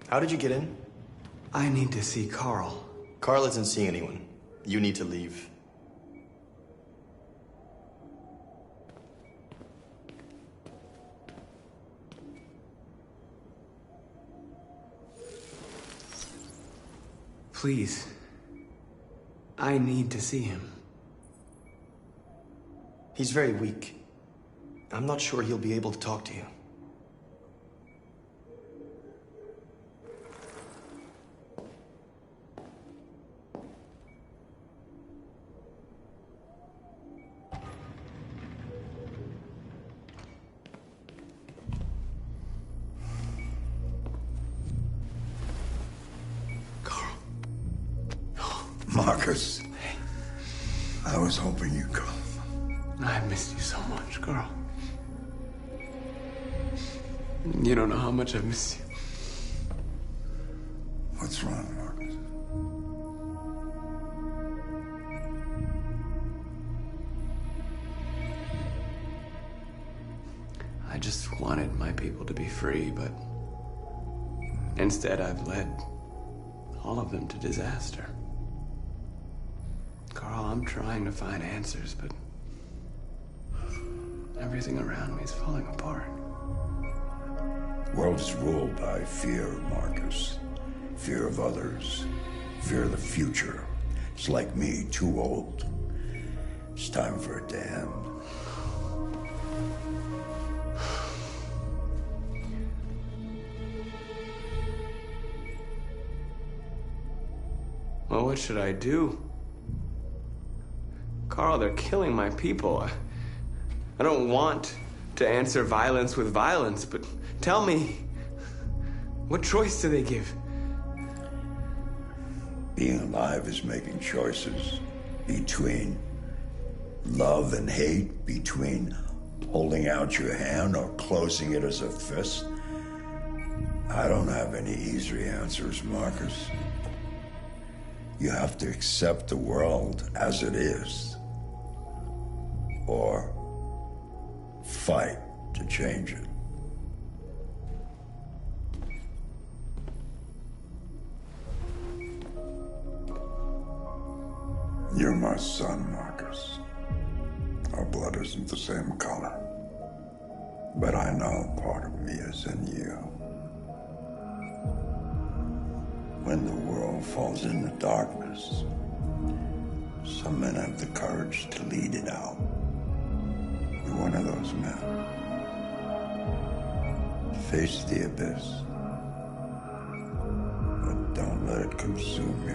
How did you get in? I need to see Carl. Carl isn't seeing anyone. You need to leave. Please. I need to see him. He's very weak. I'm not sure he'll be able to talk to you. Marcus. I was hoping you'd come. I missed you so much, Carl. You don't know how much I've missed you. What's wrong, Marcus? I just wanted my people to be free, but instead I've led all of them to disaster. Carl, I'm trying to find answers, but everything around me is falling apart. The world is ruled by fear, Marcus. Fear of others. Fear of the future. It's like me, too old. It's time for it to end. Well, what should I do? Carl, they're killing my people. I don't want to answer violence with violence, but tell me, what choice do they give? Being alive is making choices between love and hate, between holding out your hand or closing it as a fist. I don't have any easy answers, Marcus. You have to accept the world as it is, or fight to change it. You're my son, Marcus. Our blood isn't the same color, but I know part of me is in you. When the world falls into darkness, some men have the courage to lead it out. You're one of those men. Face the abyss, but don't let it consume you.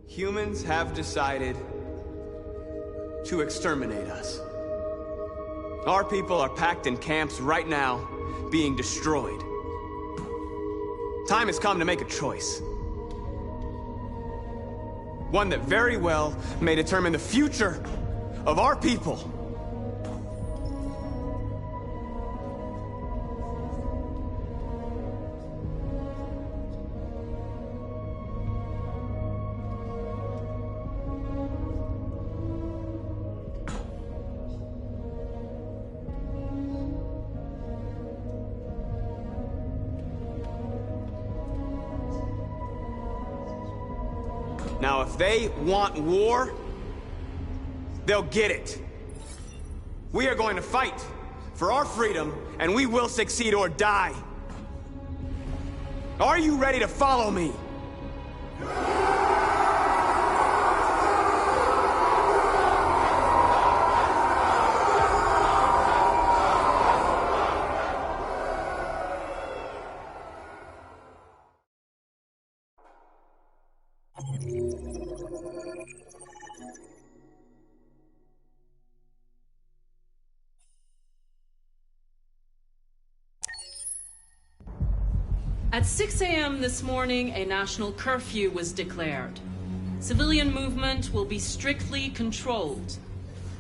Humans have decided to exterminate us. Our people are packed in camps right now, being destroyed. Time has come to make a choice. One that very well may determine the future of our people. Now, if they want war, they'll get it. We are going to fight for our freedom, and we will succeed or die. Are you ready to follow me? At 6 a.m. this morning, a national curfew was declared. Civilian movement will be strictly controlled.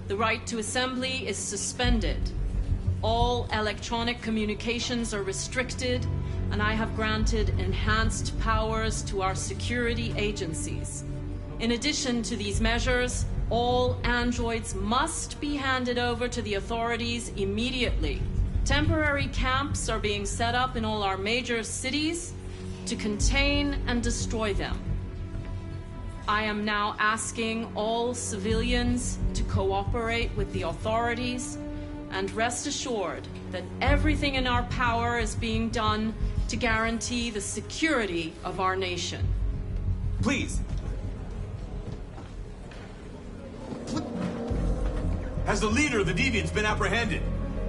The right to assembly is suspended. All electronic communications are restricted, and I have granted enhanced powers to our security agencies. In addition to these measures, all androids must be handed over to the authorities immediately. Temporary camps are being set up in all our major cities to contain and destroy them. I am now asking all civilians to cooperate with the authorities, and rest assured that everything in our power is being done to guarantee the security of our nation. Please. Has the leader of the Deviants been apprehended?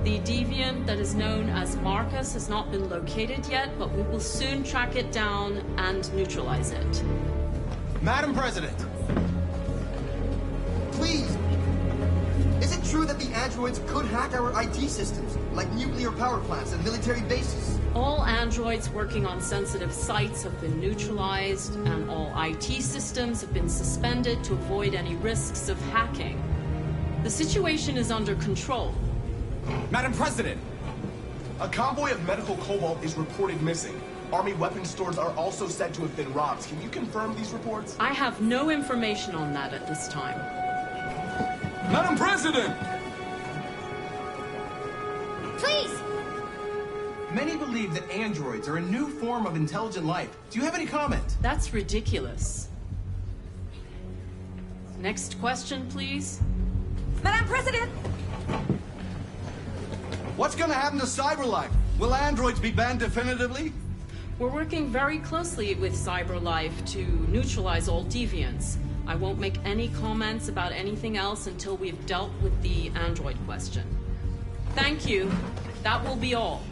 The deviant that is known as Marcus has not been located yet, but we will soon track it down and neutralize it. Madam President! Please! Is it true that the androids could hack our IT systems, like nuclear power plants and military bases? All androids working on sensitive sites have been neutralized, and all IT systems have been suspended to avoid any risks of hacking. The situation is under control. Madam President! A convoy of medical cobalt is reported missing. Army weapons stores are also said to have been robbed. Can you confirm these reports? I have no information on that at this time. Madam President! Please! Many believe that androids are a new form of intelligent life. Do you have any comment? That's ridiculous. Next question, please. Madam President! What's gonna happen to CyberLife? Will androids be banned definitively? We're working very closely with CyberLife to neutralize all deviants. I won't make any comments about anything else until we've dealt with the android question. Thank you. That will be all.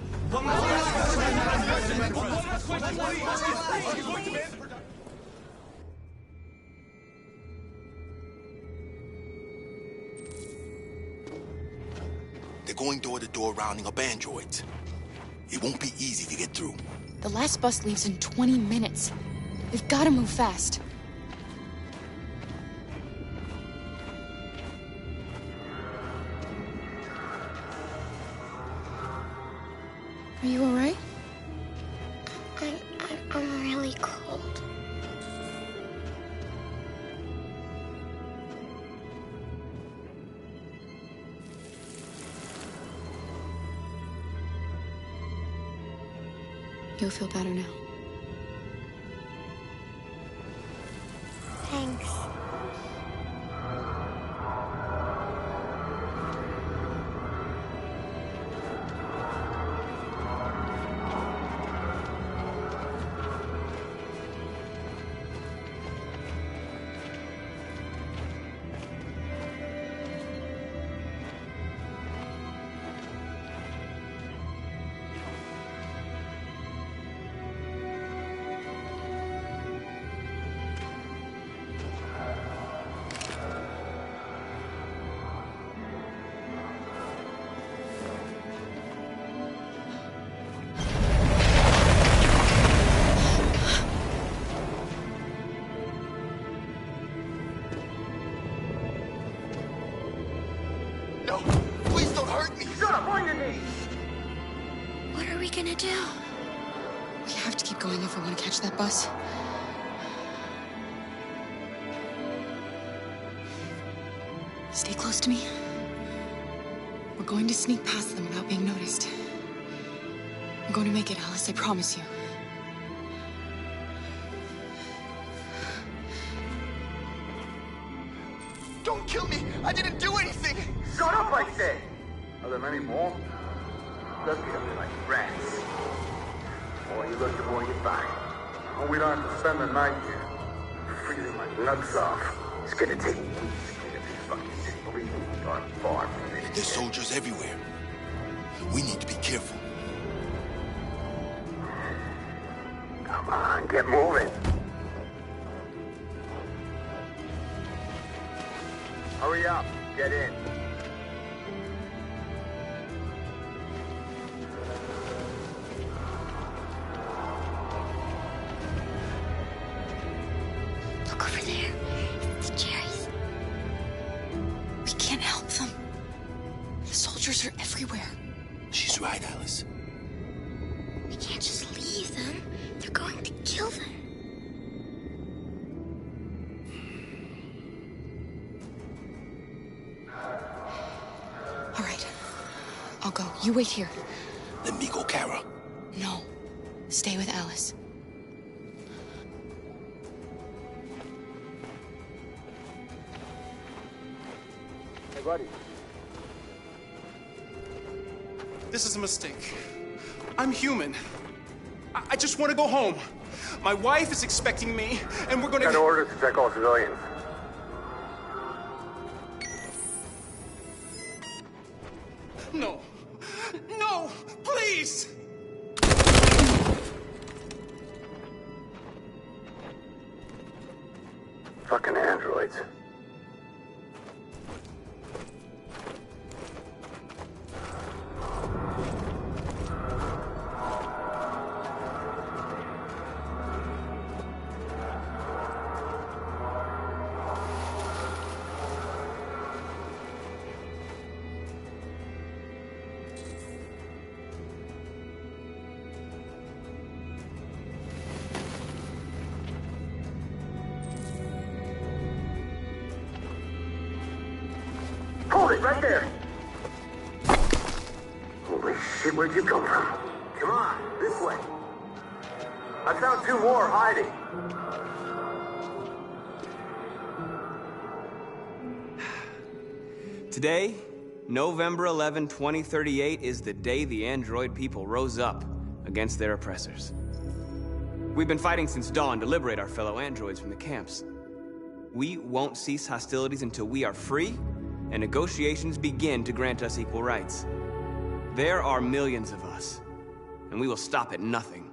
They're going door to door rounding up androids. It won't be easy to get through. The last bus leaves in 20 minutes. We've got to move fast. Are you all right? I'm really cold. You'll feel better now. Thanks. What are we gonna do? We have to keep going if we want to catch that bus. Stay close to me. We're going to sneak past them without being noticed. I'm going to make it, Alice, I promise you. Don't kill me! I didn't do anything! Shut up, I said! Are there many more? Look at them like rats. The more you look, the more you find. Oh, we don't have to spend the night here. Freezing my nuts off. It's gonna take weeks to get this fucking city. Believe me, we are far from it. There's soldiers everywhere. We need to be careful. Come on, get moving. Hurry up, get in. Look over there. soldiers are everywhere. She's right, Alice. We can't just leave them. They're going to kill them. All right. I'll go. You wait here. Let me go, Kara. No. Stay with Alice. Hey, buddy. This is a mistake. I'm human. I just want to go home. My wife is expecting me, and we're gonna— Got orders to check all civilians. No. No! Please! Fucking androids. Hold it right there. Holy shit, where'd you come from? Come on, this way. I found 2 more hiding. Today, November 11, 2038, is the day the android people rose up against their oppressors. We've been fighting since dawn to liberate our fellow androids from the camps. We won't cease hostilities until we are free and negotiations begin to grant us equal rights. There are millions of us, and we will stop at nothing.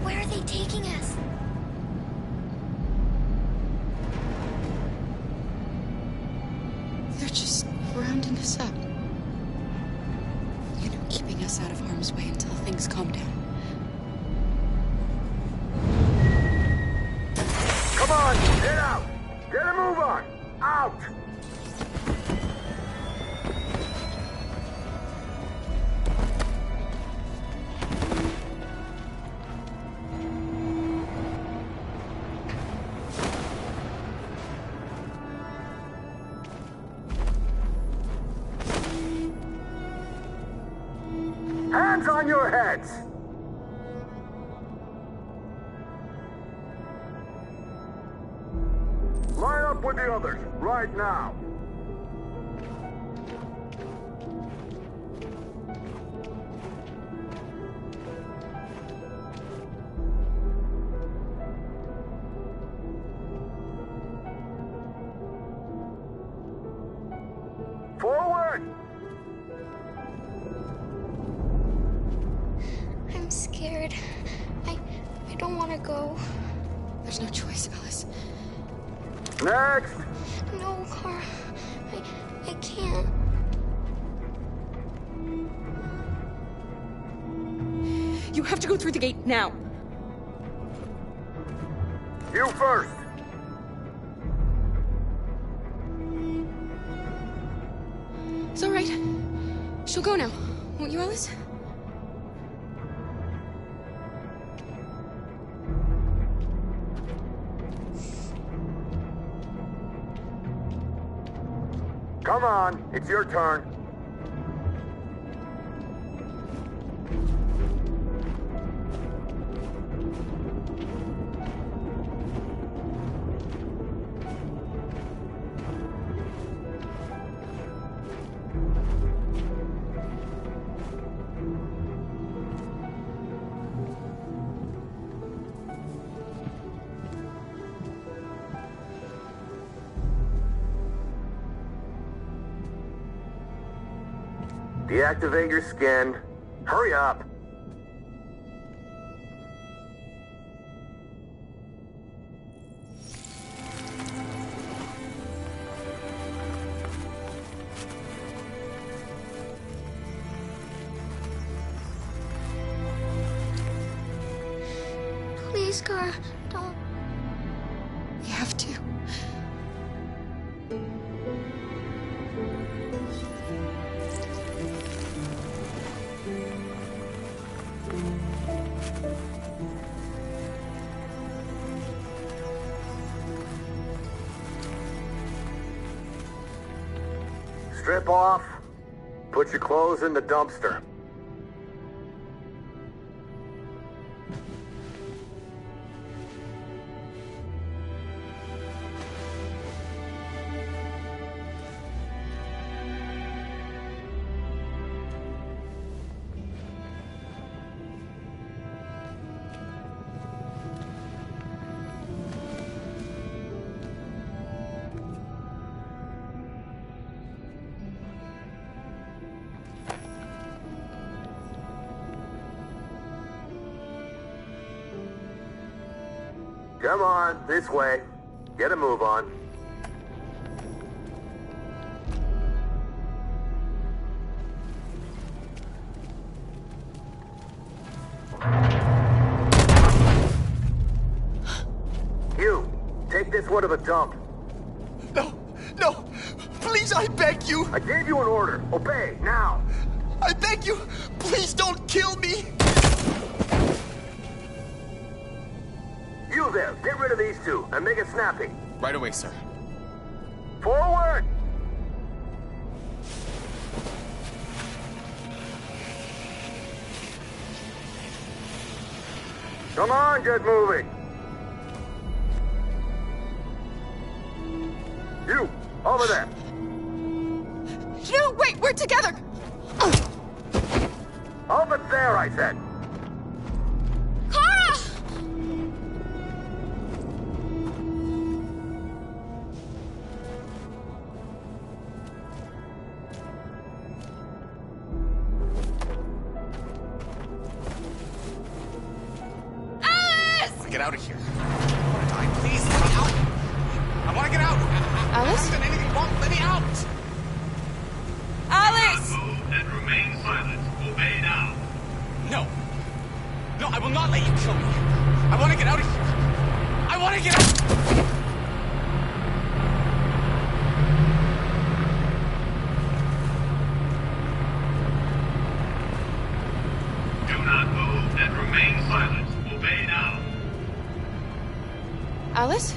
Where are they taking us? They're just rounding us up. You know, keeping us out of harm's way until things calm down. Come on, get out! Get a move on! Out! Hands on your heads! Line up with the others, right now. Forward! I'm scared. I don't want to wanna go. There's no choice, Alice. Next! No, Kara. I can't. You have to go through the gate now. You first! It's all right. She'll go now. Won't you, Alice? Come on, it's your turn. Deactivate your skin. Hurry up. Please, Kara, don't. You have to. Strip off. Put your clothes in the dumpster. Come on, this way. Get a move on. You, take this one to the dump. No! Please, I beg you! I gave you an order. Obey, now! I beg you! Please don't kill me! You there, get rid of these two, and make it snappy. Right away, sir. Forward! Come on, get moving! You, over there! No, wait, we're together! Over there, I said! Kara! Get out of here. I want to die. Please, let me out. I want to get out. Alice? I haven't done anything wrong. Let me out. Alice! Move and remain silent. Obey now. No. No, I will not let you kill me. I want to get out of here. I want to get out. Do not move and remain silent. Obey now. Alice?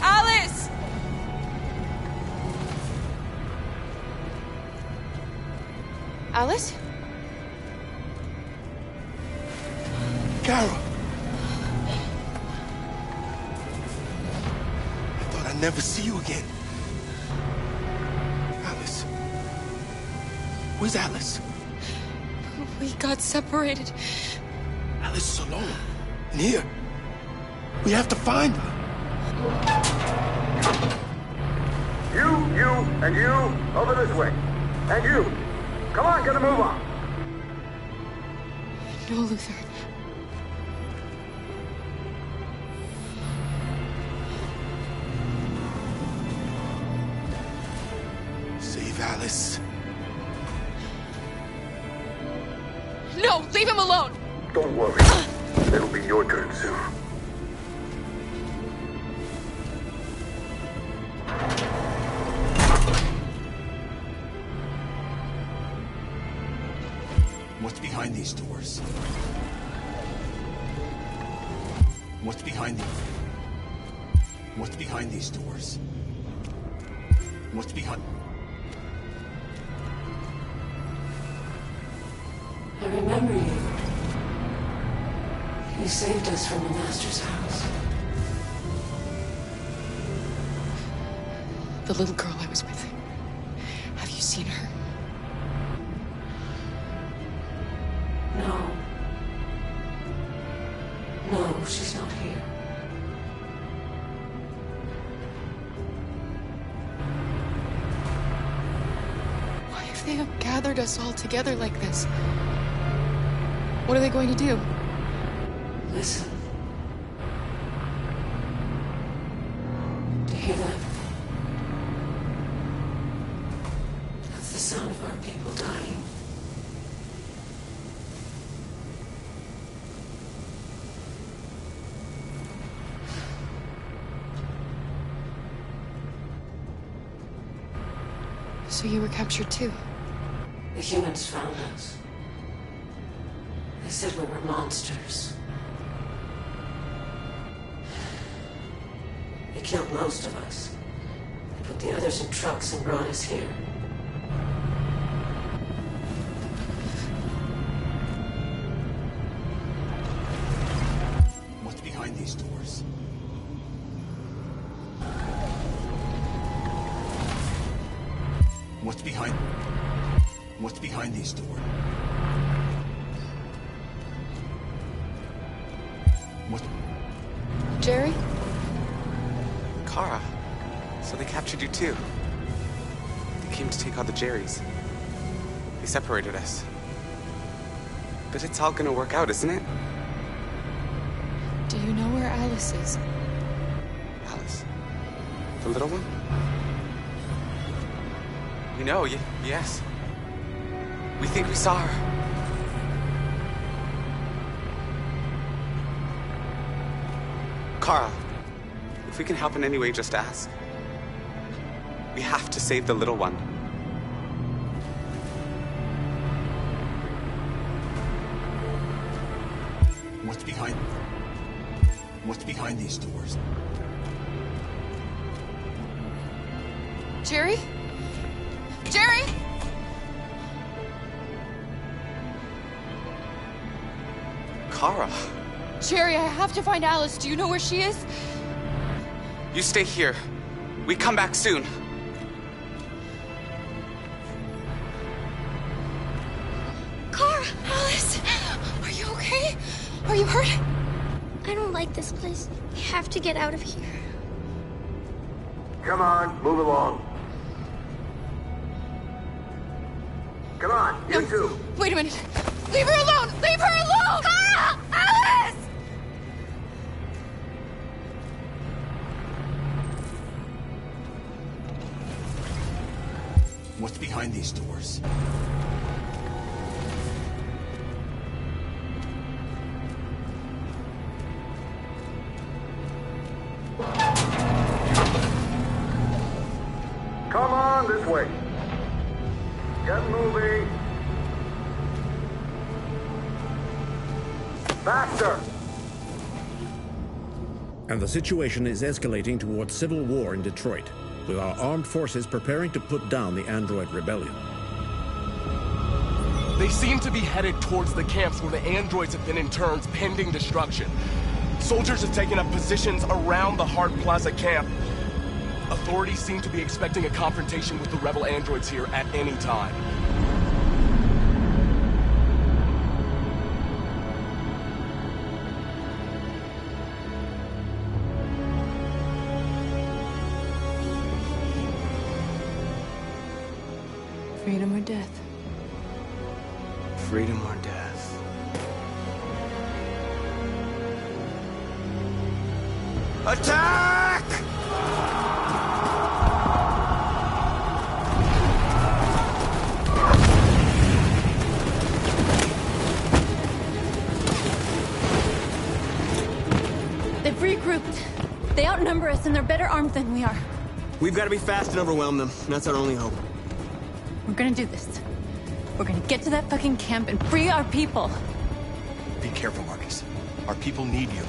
Alice! Alice? Kara! I thought I'd never see you again. Alice. Where's Alice? We got separated. Alice is alone. And here. We have to find her. You, and you, over this way. And you. Come on, get a move on. No, Luther. Save Alice. No, leave him alone! Don't worry. It'll be your turn soon. What's behind these doors? What's behind these? What's behind these doors? What's behind? I remember you. You saved us from the Master's house. The little girl I was with. Have you seen her? No. No, she's not here. Why have they gathered us all together like this? What are they going to do? Listen. Do you hear that? That's the sound of our people dying. So you were captured too? The humans found us. They said we were monsters. They killed most of us. They put the others in trucks and brought us here. What's behind these doors? What's behind? What's behind these doors? What? Jerry? Kara. So they captured you too. They came to take out the Jerrys. They separated us. But it's all gonna work out, isn't it? Do you know where Alice is? Alice? The little one? We know, yes. We think we saw her. Kara, if we can help in any way, just ask. We have to save the little one. What's behind? What's behind these doors? Jerry? Jerry? Kara. Jerry, I have to find Alice. Do you know where she is? You stay here. We come back soon. Kara! Alice! Are you okay? Are you hurt? I don't like this place. We have to get out of here. Come on, move along. Come on, you two. Wait a minute. Leave her alone! Leave her alone! Kara! Alice! What's behind these doors? Come on, this way. Get moving. Faster! And the situation is escalating towards civil war in Detroit, with our armed forces preparing to put down the android rebellion. They seem to be headed towards the camps where the androids have been interned pending destruction. Soldiers have taken up positions around the Hart Plaza camp. Authorities seem to be expecting a confrontation with the rebel androids here at any time. Freedom or death. Freedom or death. Attack! They've regrouped. They outnumber us and they're better armed than we are. We've got to be fast and overwhelm them. That's our only hope. We're gonna do this. We're gonna get to that fucking camp and free our people. Be careful, Marcus. Our people need you.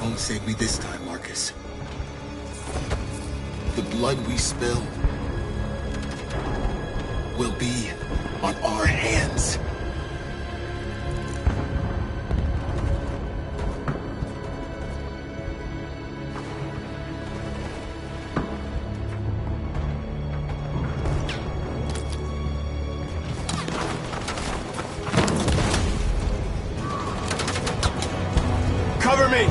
Don't save me this time, Marcus. The blood we spill will be on our hands. Cover me!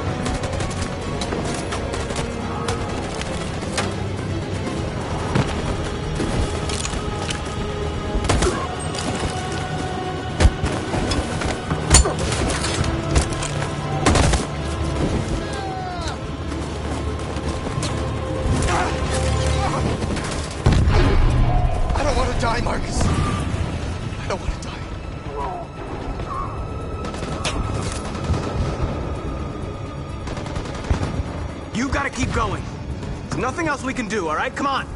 I don't want to die, Marcus. I don't want to die. You gotta keep going. There's nothing else we can do, all right? Come on.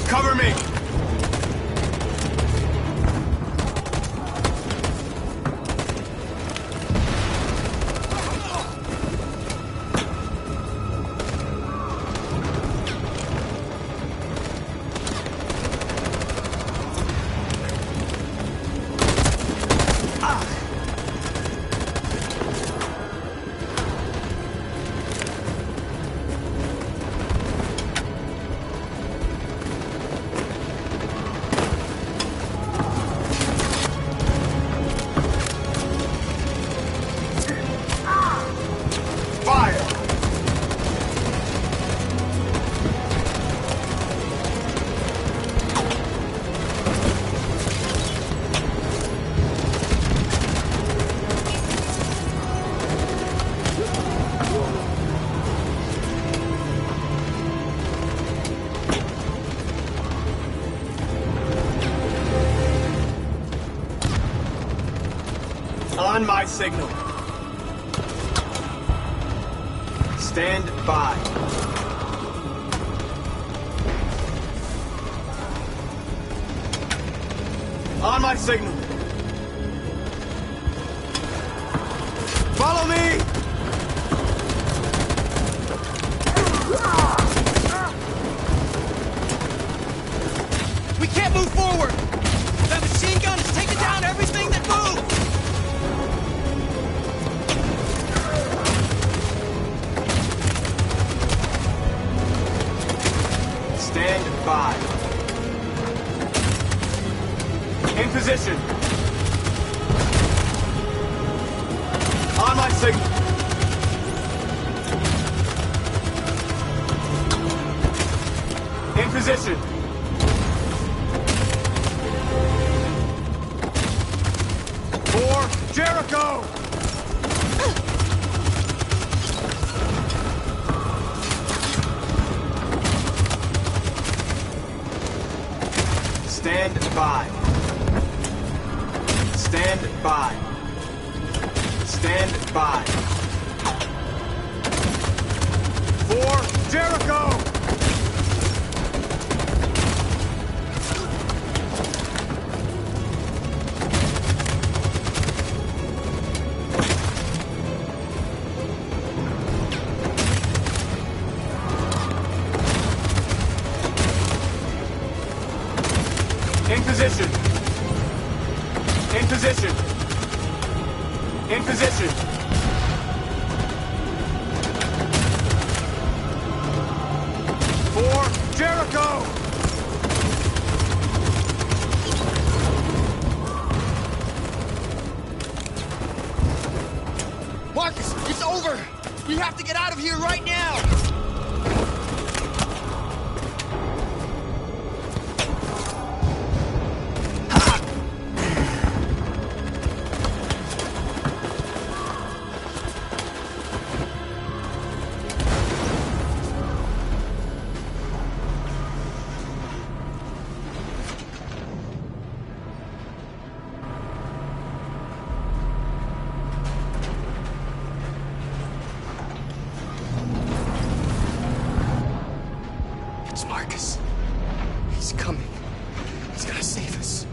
Cover me! On my signal. Stand by. On my signal. Follow me! We can't move forward! That machine gun is taking down everything that moves! In position. On my signal. In position. For Jericho! Stand by. Stand by. Stand by. For Jericho! In position. In position. In position. For Jericho! Marcus, it's over! We have to get out of here right now! It's Marcus. He's coming. He's gonna save us.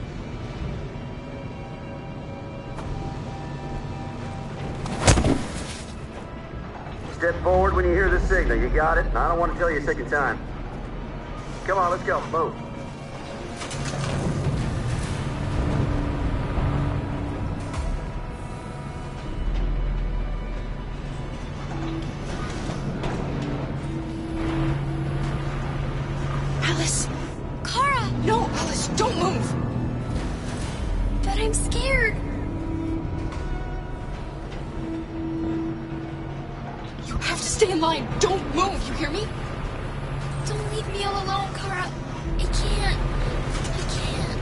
Step forward when you hear the signal. You got it? I don't want to tell you a second time. Come on, let's go. Move. Alice! Kara! No, Alice, don't move! But I'm scared. You have to stay in line. Don't move, you hear me? Don't leave me all alone, Kara. I can't. I can't.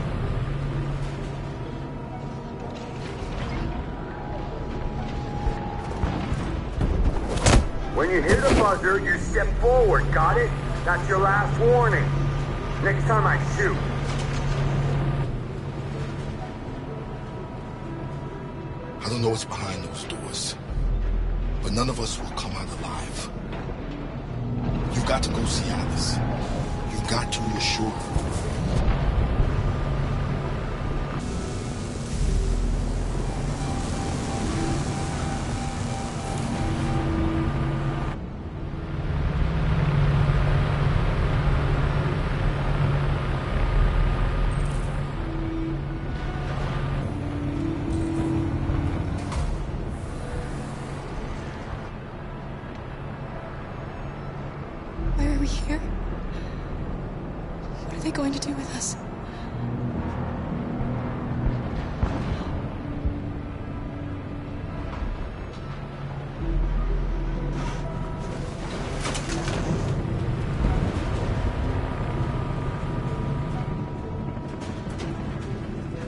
When you hear the buzzer, you step forward. Got it? That's your last warning. Next time I shoot. I don't know what's behind those doors, but none of us will come out alive. You've got to go see Alice. You've got to reassure her. Why are we here? What are they going to do with us?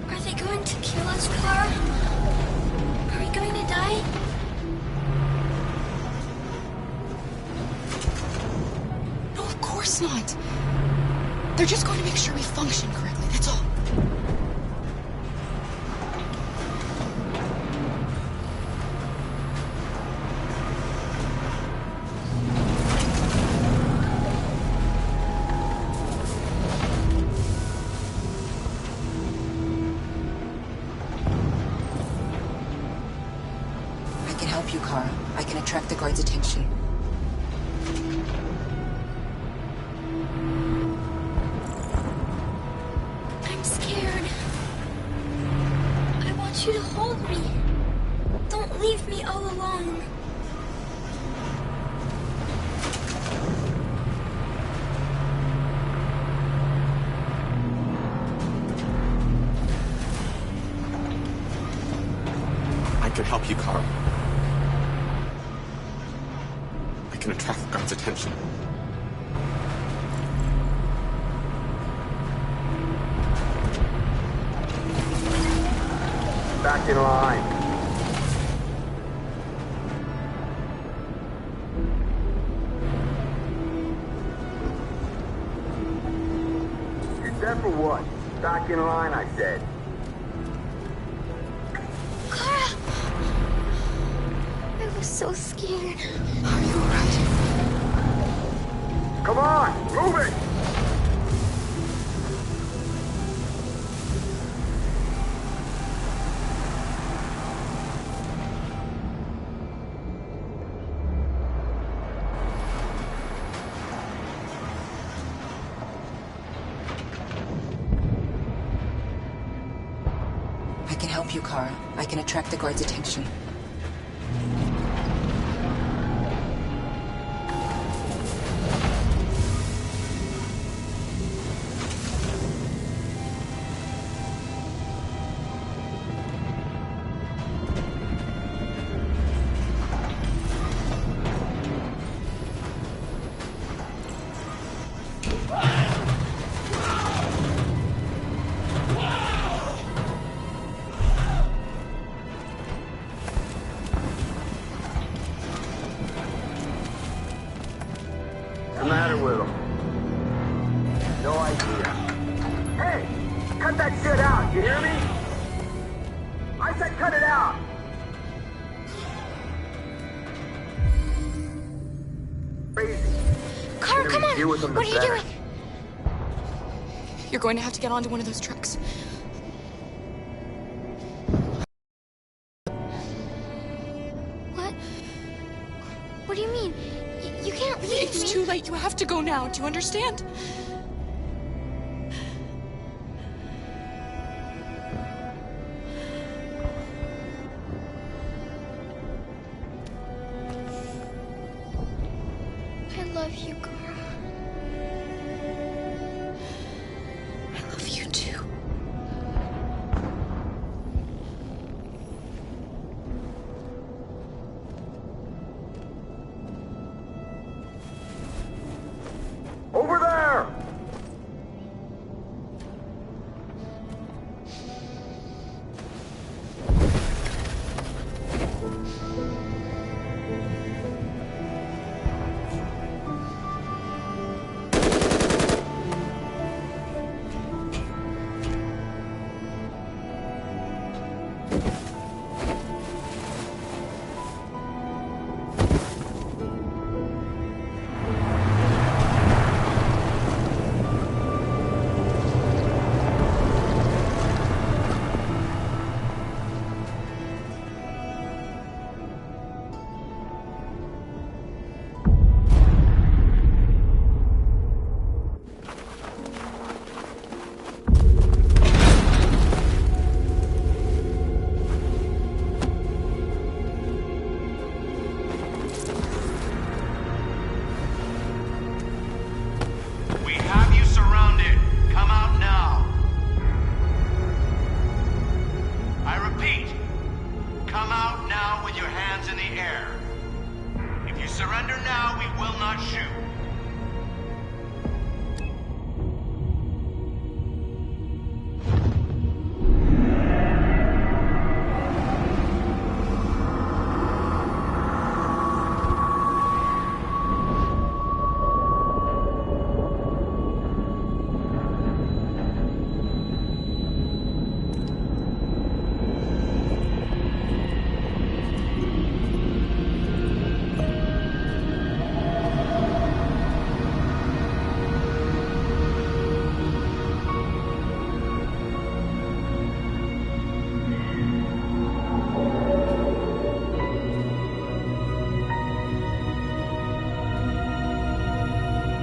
Are they going to kill us, Kara? Are we going to die? No, of course not. They're just going to make sure we function correctly, that's all. I can help you, Kara. I can attract the guards' attention. I'm scared. I want you to hold me. Don't leave me all alone. can help you, Kara. I can attract the guards' attention. Back in line. You're dead for what? Back in line, I said. Kara! I was so scared. Are you alright? Come on, move it! I can help you, Kara. I can attract the guards' attention. What's the matter with him? No idea. Hey! Cut that shit out, you hear me? I said cut it out! Crazy. Kara, come on! Deal with him What are you better. doing? You're going to have to get onto one of those trucks. What? What do you mean? You can't leave me. It's too late. You have to go now. Do you understand? I love you, Kara. I love you too. Over there! We have you surrounded. Come out now. I repeat, come out now with your hands in the air. If you surrender now, we will not shoot.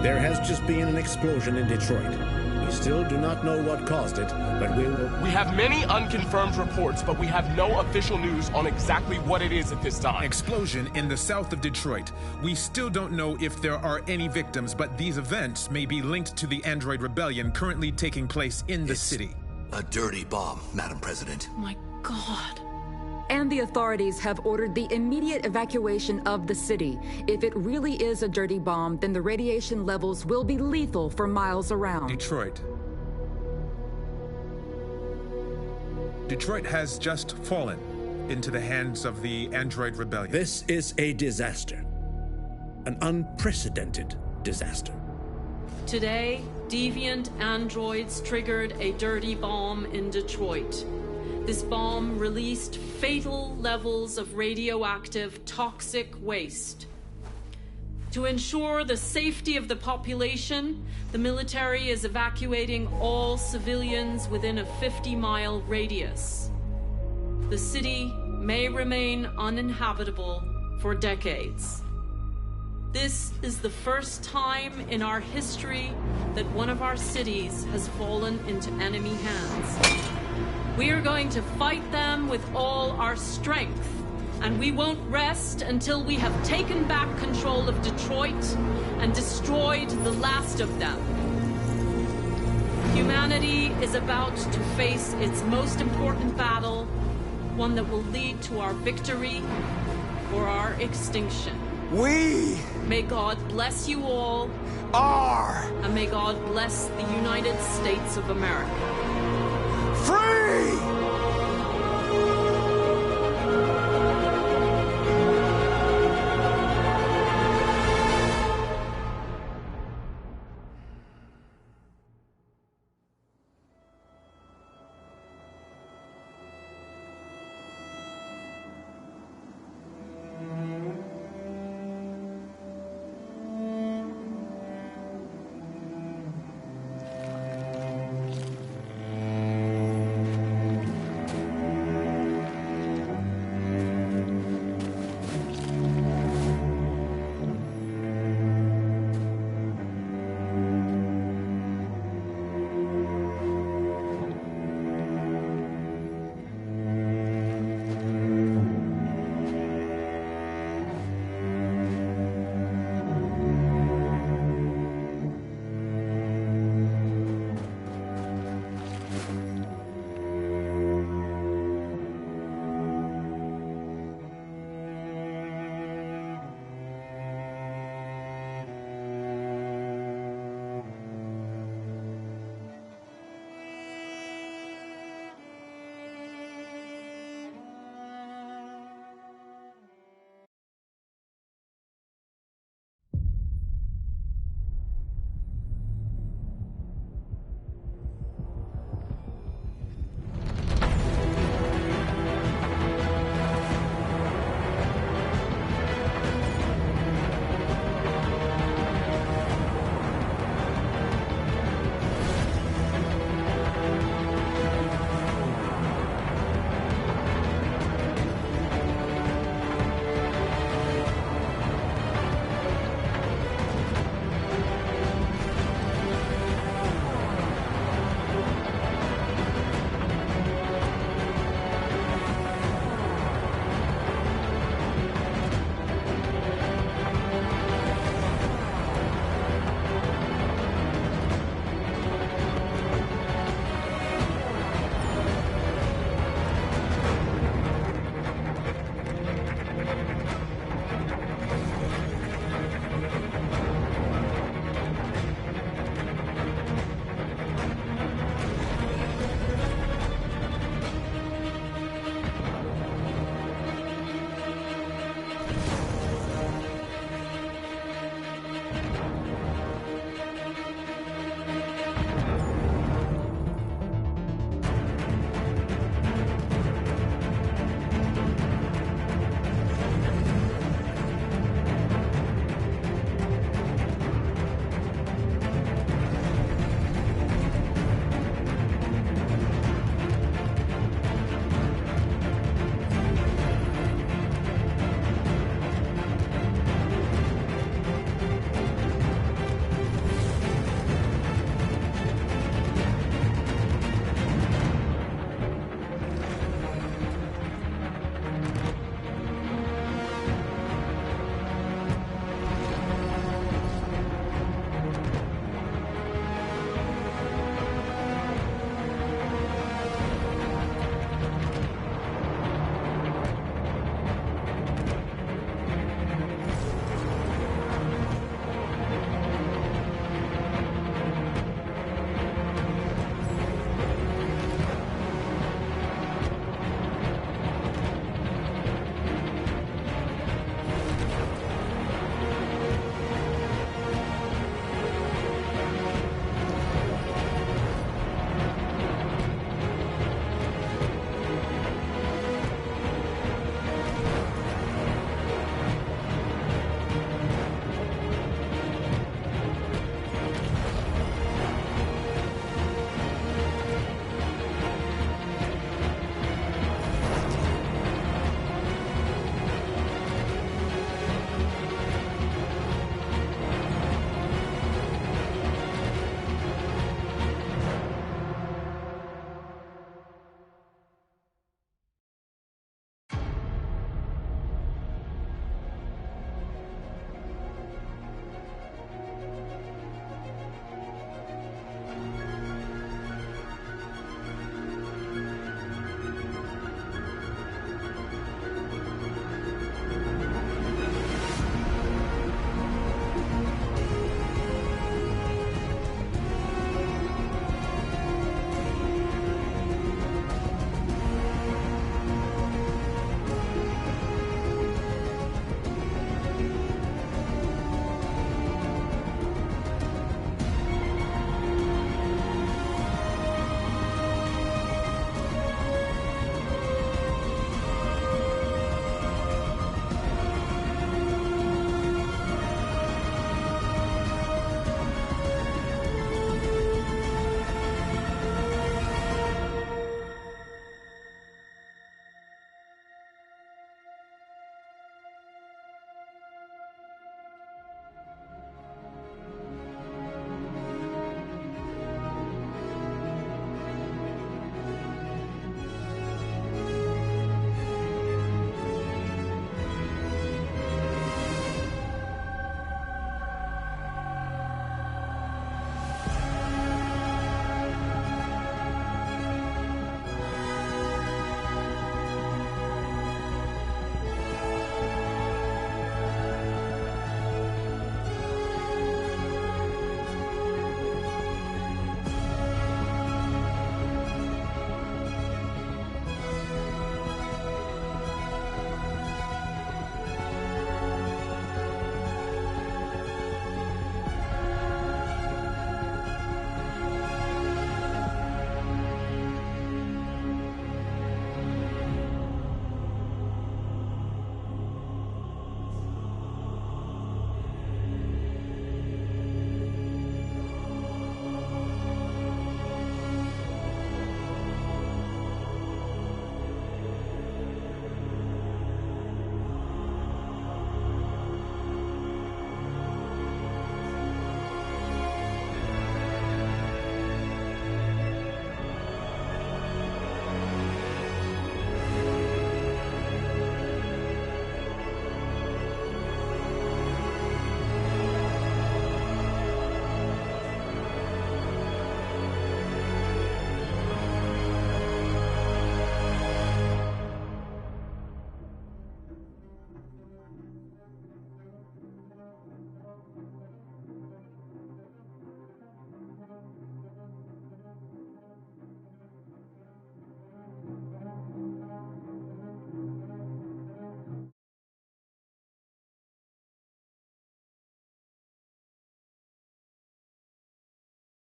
There has just been an explosion in Detroit. We still do not know what caused it, but we will... We have many unconfirmed reports, but we have no official news on exactly what it is at this time. Explosion in the south of Detroit. We still don't know if there are any victims, but these events may be linked to the Android Rebellion currently taking place in the city. A dirty bomb, Madam President. My God. And the authorities have ordered the immediate evacuation of the city. If it really is a dirty bomb, then the radiation levels will be lethal for miles around. Detroit. Detroit has just fallen into the hands of the Android Rebellion. This is a disaster. An unprecedented disaster. Today, deviant androids triggered a dirty bomb in Detroit. This bomb released fatal levels of radioactive toxic waste. To ensure the safety of the population, the military is evacuating all civilians within a 50-mile radius. The city may remain uninhabitable for decades. This is the first time in our history that one of our cities has fallen into enemy hands. We are going to fight them with all our strength, and we won't rest until we have taken back control of Detroit and destroyed the last of them. Humanity is about to face its most important battle, one that will lead to our victory or our extinction. May God bless you all. And may God bless the United States of America. Free!